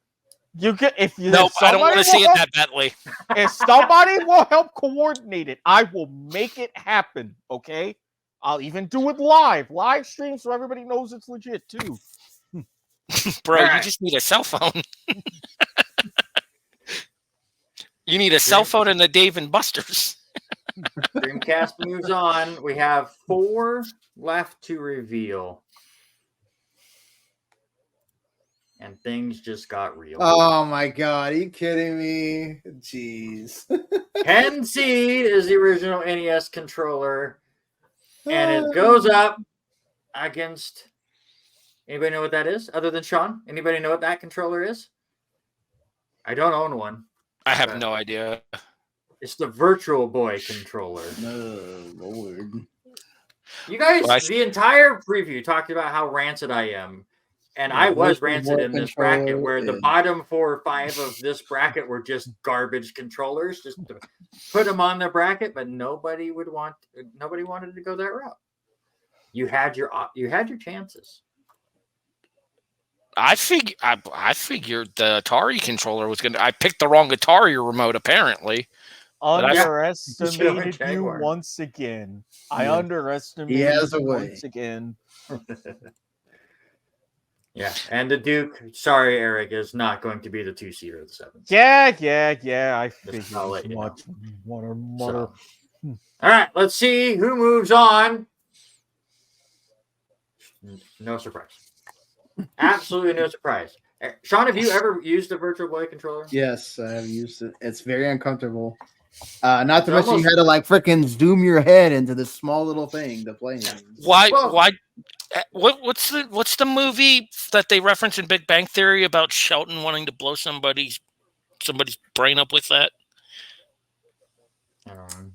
you get if you. No, if I don't want to somebody see will it that badly. If somebody will help coordinate it, I will make it happen. Okay, I'll even do it live stream, so everybody knows it's legit too. Bro, All you right. just need a cell phone. You need a cell phone and a Dave and Buster's. Dreamcast moves on. We have 4 left to reveal. And things just got real. Oh my god, are you kidding me? Jeez. 10 seed is the original NES controller. And it goes up against. Anybody know what that is other than Sean? Anybody know what that controller is? I don't own one. I have no idea. It's the Virtual Boy controller. No, Lord. You guys, Well, the entire preview talked about how rancid I am. And I was Virtual rancid Boy in this bracket controller where the is- bottom 4 or 5 of this bracket were just garbage controllers. Just to put them on their bracket, but nobody wanted to go that route. You had your chances. I figured the Atari controller was gonna. I picked the wrong Atari remote, apparently. Underestimated you Jaguar. once again. I Yeah. underestimated He has a you way. once again. Yeah, and the Duke, sorry, Eric, is not going to be the 2 seed or the 7. Yeah. I figured I'll let as you know. much. Mother. So, all right, let's see who moves on. No surprise. Absolutely no surprise. Sean, have you ever used a Virtual Boy controller? Yes, I have used it. It's very uncomfortable. Not to mention you had to like freaking zoom your head into this small little thing to play. Why? What's the movie that they reference in Big Bang Theory about Sheldon wanting to blow somebody's brain up with that?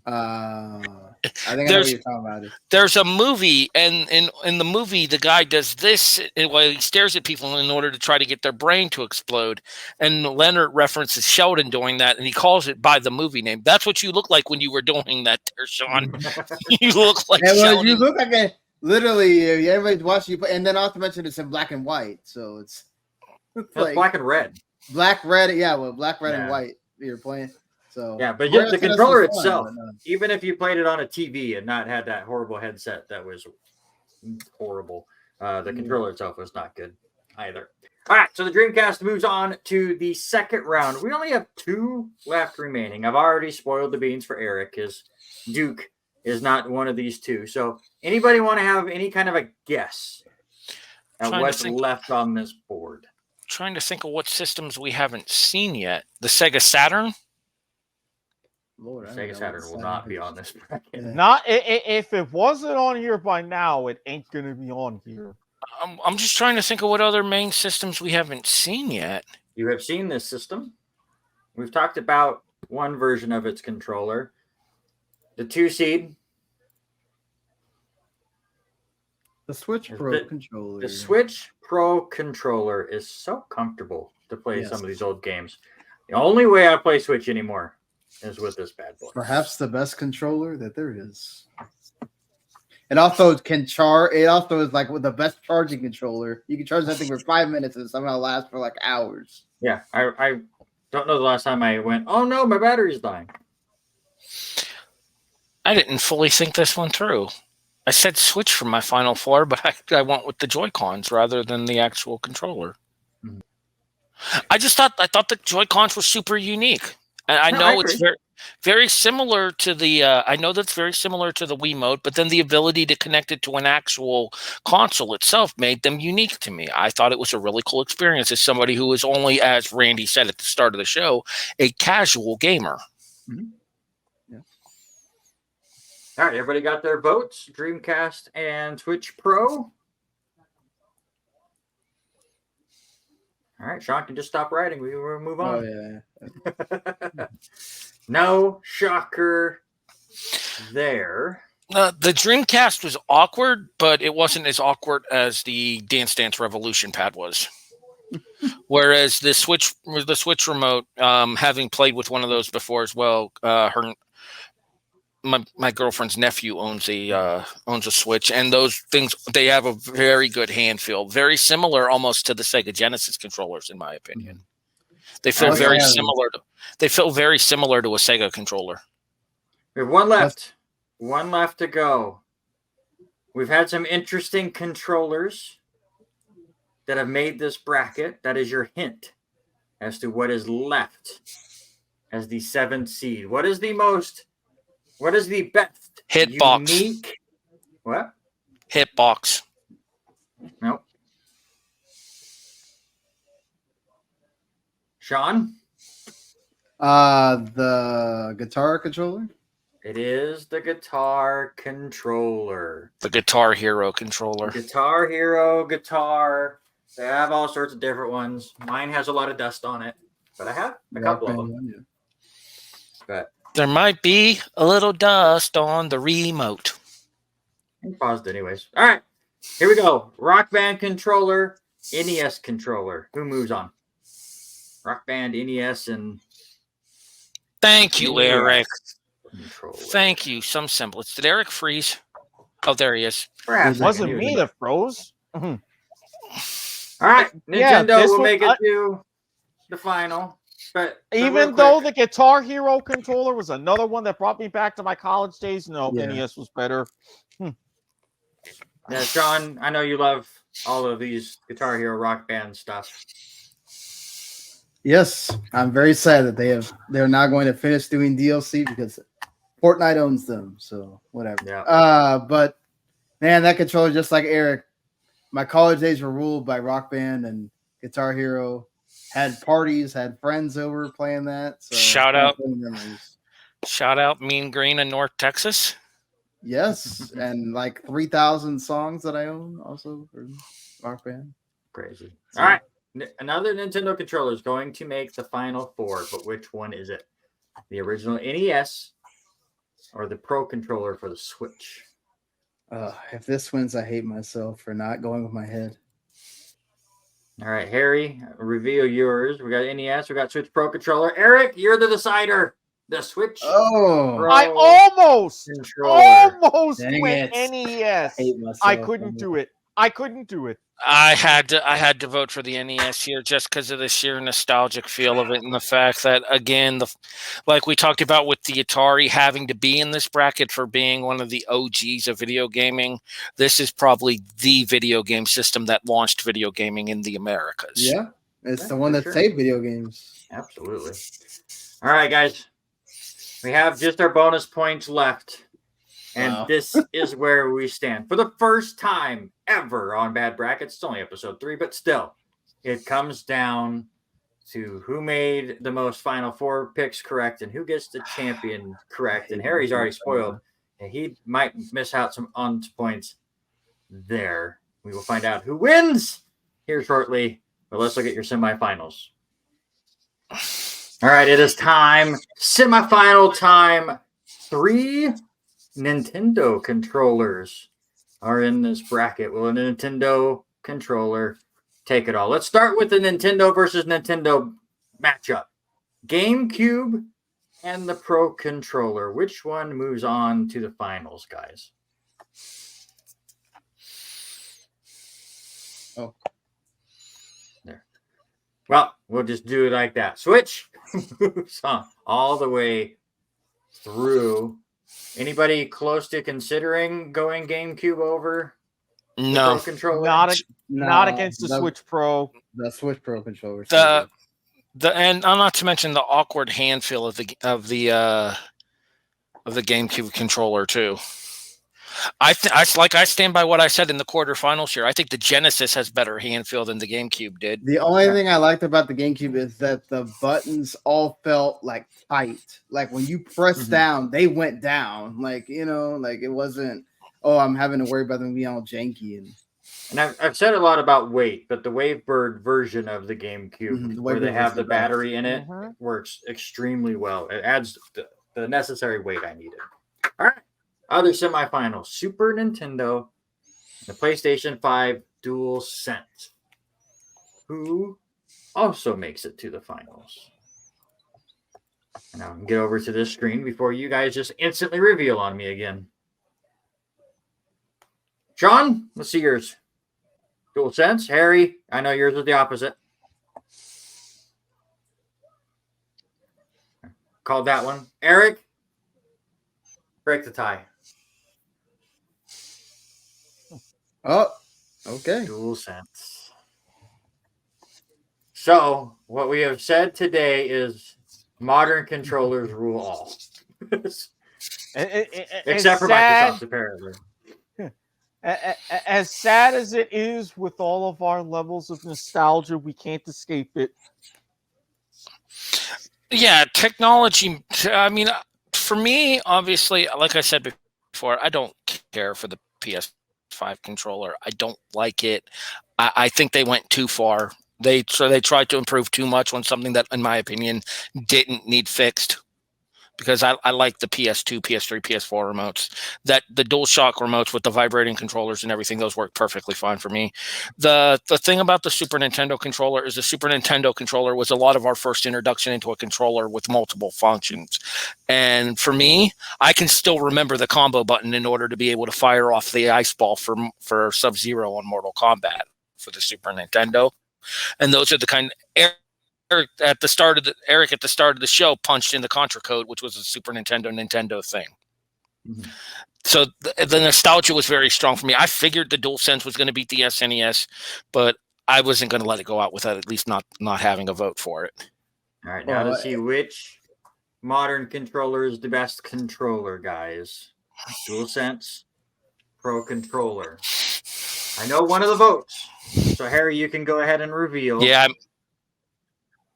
I think I know what you're talking about. There's a movie, and in the movie, the guy does this while he stares at people in order to try to get their brain to explode. And Leonard references Sheldon doing that, and he calls it by the movie name. That's what you look like when you were doing that, there, Sean. You look like Sheldon. You look like literally everybody's watching you play, and then not to mention it's in black and white, so it's like black and red. Black, red, black, red, and white you're playing. So yeah, but just the controller itself, even if you played it on a TV and not had that horrible headset that was horrible, the controller itself was not good either. All right, so the Dreamcast moves on to the second round. We only have 2 left remaining. I've already spoiled the beans for Eric. His Duke is not one of these 2. So anybody want to have any kind of a guess at what's left on this board? Trying to think of what systems we haven't seen yet. The Sega Saturn? Lord, Sega Saturn will not be on this bracket. Not if it wasn't on here by now, it ain't gonna be on here. I'm just trying to think of what other main systems we haven't seen yet. You have seen this system. We've talked about one version of its controller. The 2-seed. The Switch Pro controller. The Switch Pro controller is so comfortable to play some of these old games. The only way I play Switch anymore is with this bad boy. Perhaps the best controller that there is. It also can charge. It also is like with the best charging controller. You can charge that thing for 5 minutes and somehow lasts for like hours. Yeah, I don't know the last time I went, oh no, my battery's dying. I didn't fully think this one through. I said Switch for my final 4, but I went with the Joy-Cons rather than the actual controller. Mm-hmm. I thought the Joy-Cons were super unique. And I know it's very similar to the. I know that's very similar to the Wiimote, but then the ability to connect it to an actual console itself made them unique to me. I thought it was a really cool experience as somebody who is only, as Randy said at the start of the show, a casual gamer. Mm-hmm. Yeah. All right, everybody got their votes. Dreamcast and Switch Pro. All right, Sean can just stop writing. We will move on. Oh, yeah. No shocker there. The Dreamcast was awkward, but it wasn't as awkward as the Dance Dance Revolution pad was. Whereas the Switch remote, having played with one of those before as well, my girlfriend's nephew owns a Switch, and those things, they have a very good hand feel, very similar almost to the Sega Genesis controllers, in my opinion. They feel very similar to a Sega controller. We have one left. One left to go. We've had some interesting controllers that have made this bracket. That is your hint as to what is left as the 7th seed. What is the best Hitbox? Unique? What? Hitbox. Nope. Sean? The guitar controller? It is the guitar controller. The Guitar Hero controller. Guitar Hero guitar. They have all sorts of different ones. Mine has a lot of dust on it, but I have a couple of them. But there might be a little dust on the remote. I paused anyways. All right, here we go. Rock Band controller, NES controller. Who moves on? Rock Band, NES, and... Thank you, Eric. Controller. Thank you. Some semblance. Did Eric freeze? Oh, there he is. Perhaps it wasn't me that froze. All right, Nintendo will make it to the final. But even though the Guitar Hero controller was another one that brought me back to my college days, NES was better. Yeah, Sean, I know you love all of these Guitar Hero Rock Band stuff. Yes, I'm very sad that they're not going to finish doing DLC because Fortnite owns them. So whatever. Yeah. But man, that controller, just like Eric, my college days were ruled by Rock Band and Guitar Hero. Had parties, had friends over playing that. So shout out Shout out Mean Green in North Texas. Yes, and like 3,000 songs that I own also for Rock Band. Crazy. All right. Another Nintendo controller is going to make the final four, but which one is it? The original NES or the Pro controller for the Switch? If this wins, I hate myself for not going with my head. All right, Harry, reveal yours. We got NES, we got Switch Pro controller. Eric, you're the decider. The Switch Pro I almost Dang went it. NES. Hate myself. I couldn't do it. I had to vote for the NES here just because of the sheer nostalgic feel of it, and the fact that, again, like we talked about with the Atari having to be in this bracket for being one of the OGs of video gaming, this is probably the video game system that launched video gaming in the Americas. Yeah, it's the one that saved video games. Absolutely. All right, guys. We have just our bonus points left. And this is where we stand. For the first time ever on Bad Brackets, it's only episode 3, but still, it comes down to who made the most Final Four picks correct and who gets the champion correct. And Harry's already spoiled. And he might miss out some on points there. We will find out who wins here shortly. But let's look at your semifinals. All right, it is time. Semifinal time. 3 Nintendo controllers are in this bracket. Will a Nintendo controller take it all? Let's start with the Nintendo versus Nintendo matchup. GameCube and the Pro controller. Which one moves on to the finals, guys? Oh. There. Well, we'll just do it like that. Switch moves on all the way through. Anybody close to considering going GameCube over No. Pro controller? Not against the Switch Pro. The Switch Pro controller. And not to mention the awkward hand feel of the GameCube controller too. I stand by what I said in the quarterfinals here. I think the Genesis has better hand feel than the GameCube did. The only thing I liked about the GameCube is that the buttons all felt like tight. Like when you press down, they went down. Like, like it wasn't, I'm having to worry about them being all janky. And I've said a lot about weight, but the Wavebird version of the GameCube, where they have the battery in it, works extremely well. It adds the necessary weight I needed. All right. Other semifinals, Super Nintendo, the PlayStation 5 DualSense, who also makes it to the finals. And I'll get over to this screen before you guys just instantly reveal on me again. Sean, let's see yours. DualSense. Harry, I know yours was the opposite. Called that one. Eric, break the tie. Oh, okay. DualSense. So, what we have said today is modern controllers rule all. Except for Microsoft, apparently. As sad as it is with all of our levels of nostalgia, we can't escape it. Yeah, technology. I mean, for me, obviously, like I said before, I don't care for the PS5 controller. I don't like it. I think they went too far. They tried to improve too much on something that, in my opinion, didn't need fixed. Because I like the PS2, PS3, PS4 remotes. That the DualShock remotes with the vibrating controllers and everything, those work perfectly fine for me. The thing about the Super Nintendo controller is the Super Nintendo controller was a lot of our first introduction into a controller with multiple functions. And for me, I can still remember the combo button in order to be able to fire off the ice ball for Sub-Zero on Mortal Kombat for the Super Nintendo. And those are the kind of Eric at the start of the show punched in the Contra code, which was a Super Nintendo thing. Mm-hmm. So the nostalgia was very strong for me. I figured the DualSense was going to beat the SNES, but I wasn't going to let it go out without at least not having a vote for it. All right, now to see which modern controller is the best controller, guys. DualSense, Pro controller. I know one of the votes. So Harry, you can go ahead and reveal. Yeah,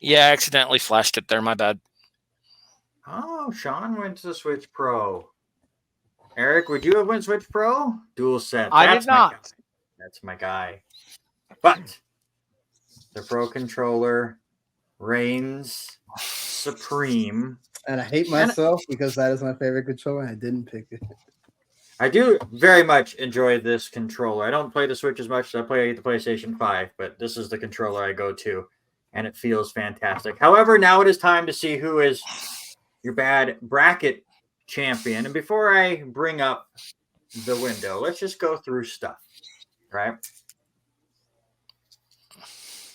I accidentally flashed it there. My bad. Oh, Sean went to the Switch Pro. Eric, would you have went Switch Pro? Dual Sense. I did not. That's my guy. But the Pro controller reigns supreme. And I hate myself because that is my favorite controller. I didn't pick it. I do very much enjoy this controller. I don't play the Switch as much as I play the PlayStation 5, but this is the controller I go to, and it feels fantastic. However, now it is time to see who is your bad bracket champion. And before I bring up the window, let's just go through stuff, right?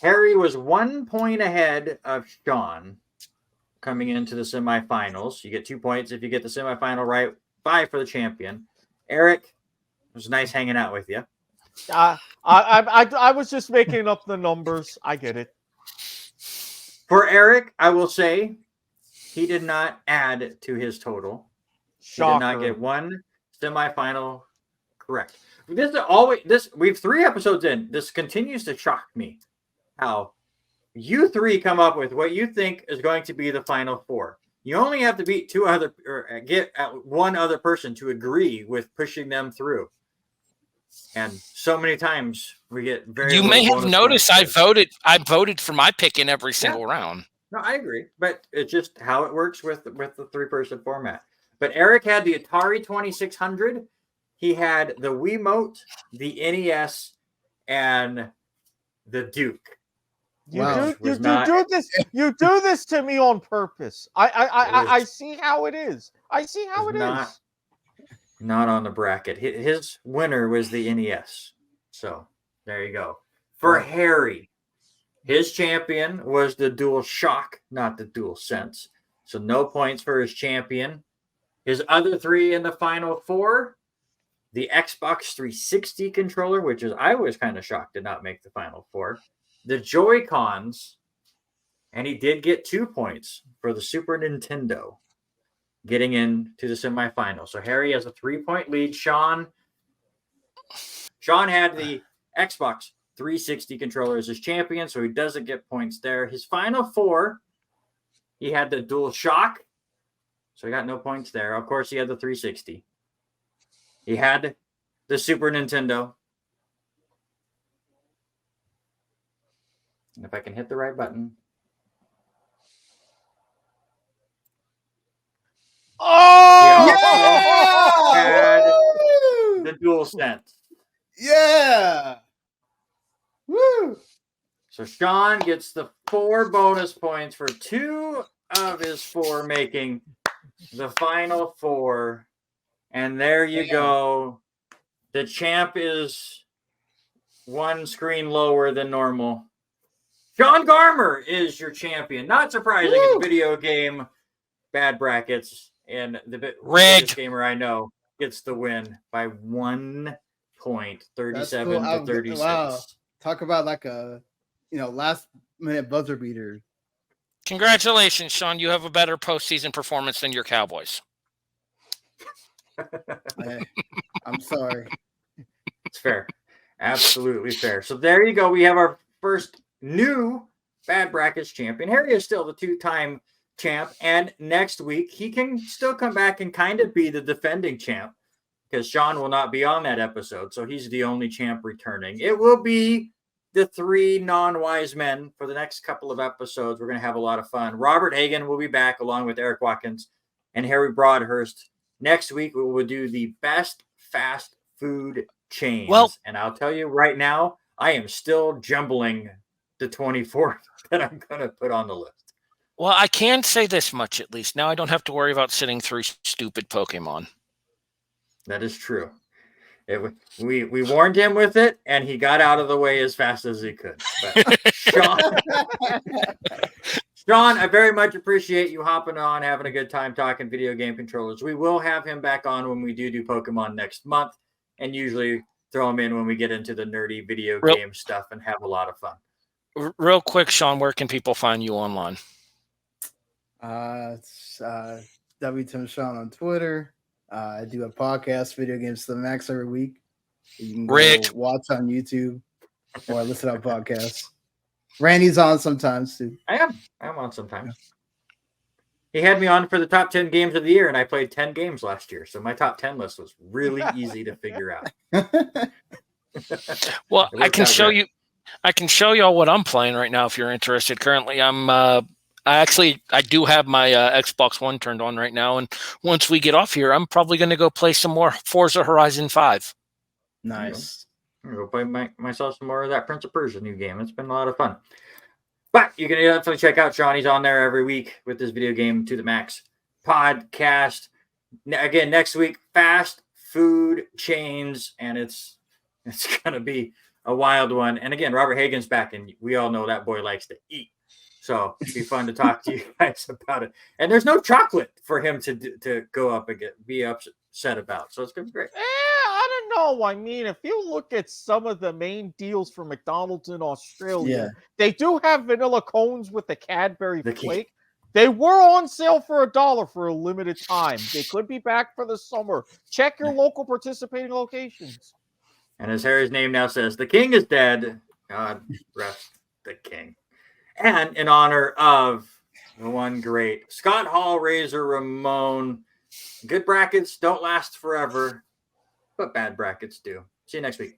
Harry was 1 point ahead of Sean coming into the semifinals. You get 2 points if you get the semifinal right, 5 for the champion. Eric, it was nice hanging out with you. I was just making up the numbers. I get it. For Eric, I will say he did not add to his total. Shocker. He did not get one semifinal correct. This is always we've 3 episodes in. This continues to shock me how you 3 come up with what you think is going to be the final 4. You only have to beat 2 other or get one other person to agree with pushing them through. And so many times we get very. You may have noticed I voted for my pick in every single round. No, I agree, but it's just how it works with the 3-person format. But Eric had the Atari 2600. He had the Wiimote, the NES, and the Duke. You do this to me on purpose. I see how it is. I see how it is. Not on the bracket. His winner was the NES. So there you go. For Harry, his champion was the Dual Shock, not the Dual Sense. So no points for his champion. His other 3 in the final 4, the Xbox 360 controller, which is I was kind of shocked did not make the final 4. The Joy-Cons, and he did get 2 points for the Super Nintendo, getting into the semifinal. So Harry has a 3-point lead. Sean had the Xbox 360 controller as his champion, so he doesn't get points there. His final 4, he had the Dual Shock, so he got no points there. Of course, he had the 360. He had the Super Nintendo. And if I can hit the right button. Oh! He had the Dual Sense. Yeah. Woo. So Sean gets the 4 bonus points for 2 of his 4 making the final 4. And there you go. The champ is 1 screen lower than normal. John Garmer is your champion. Not surprising. It's a video game. Bad brackets. And the biggest gamer I know gets the win by 1 point, 37 to 36. Wow. Talk about like a last minute buzzer beater. Congratulations, Sean. You have a better postseason performance than your Cowboys. I'm sorry. It's fair. Absolutely fair. So there you go. We have our first new Bad Brackets champion. Harry is still the 2-time champ. And next week, he can still come back and kind of be the defending champ because Sean will not be on that episode. So he's the only champ returning. It will be the 3 non-wise men for the next couple of episodes. We're going to have a lot of fun. Robert Hagan will be back along with Eric Watkins and Harry Broadhurst. Next week, we will do the best fast food chains. Well, and I'll tell you right now, I am still jumbling the 24th that I'm going to put on the list. Well, I can say this much at least. Now I don't have to worry about sitting through stupid Pokemon. That is true. We warned him with it, and he got out of the way as fast as he could. But Sean, I very much appreciate you hopping on, having a good time talking video game controllers. We will have him back on when we do Pokemon next month, and usually throw him in when we get into the nerdy video game stuff and have a lot of fun. Real quick, Sean, where can people find you online? It's W. Sean on Twitter. I do a podcast, Video Games to the Max, every week. You can go watch on YouTube or listen to podcasts. Randy's on sometimes too. I'm on sometimes. He had me on for the top 10 games of the year, and I played 10 games last year. So my top 10 list was really easy to figure out. Well, I can show great. you. I can show y'all what I'm playing right now if you're interested. Currently, I do have my Xbox One turned on right now, and once we get off here, I'm probably going to go play some more Forza Horizon 5. Nice. I'm going to go play myself some more of that Prince of Persia new game. It's been a lot of fun. But you can definitely check out Sean. He's on there every week with this video game to the max podcast. Again, next week, fast food chains, and it's going to be a wild one. And again, Robert Hagen's back, and we all know that boy likes to eat. So it'd be fun to talk to you guys about it. And there's no chocolate for him to go up and be upset about. So it's going to be great. I don't know. I mean, if you look at some of the main deals for McDonald's in Australia, they do have vanilla cones with the Cadbury flake. They were on sale for $1 for a limited time. They could be back for the summer. Check your local participating locations. And as Harry's name now says, the king is dead. God rest the king. And in honor of the one great Scott Hall, Razor Ramon, good brackets don't last forever, but bad brackets do. See you next week.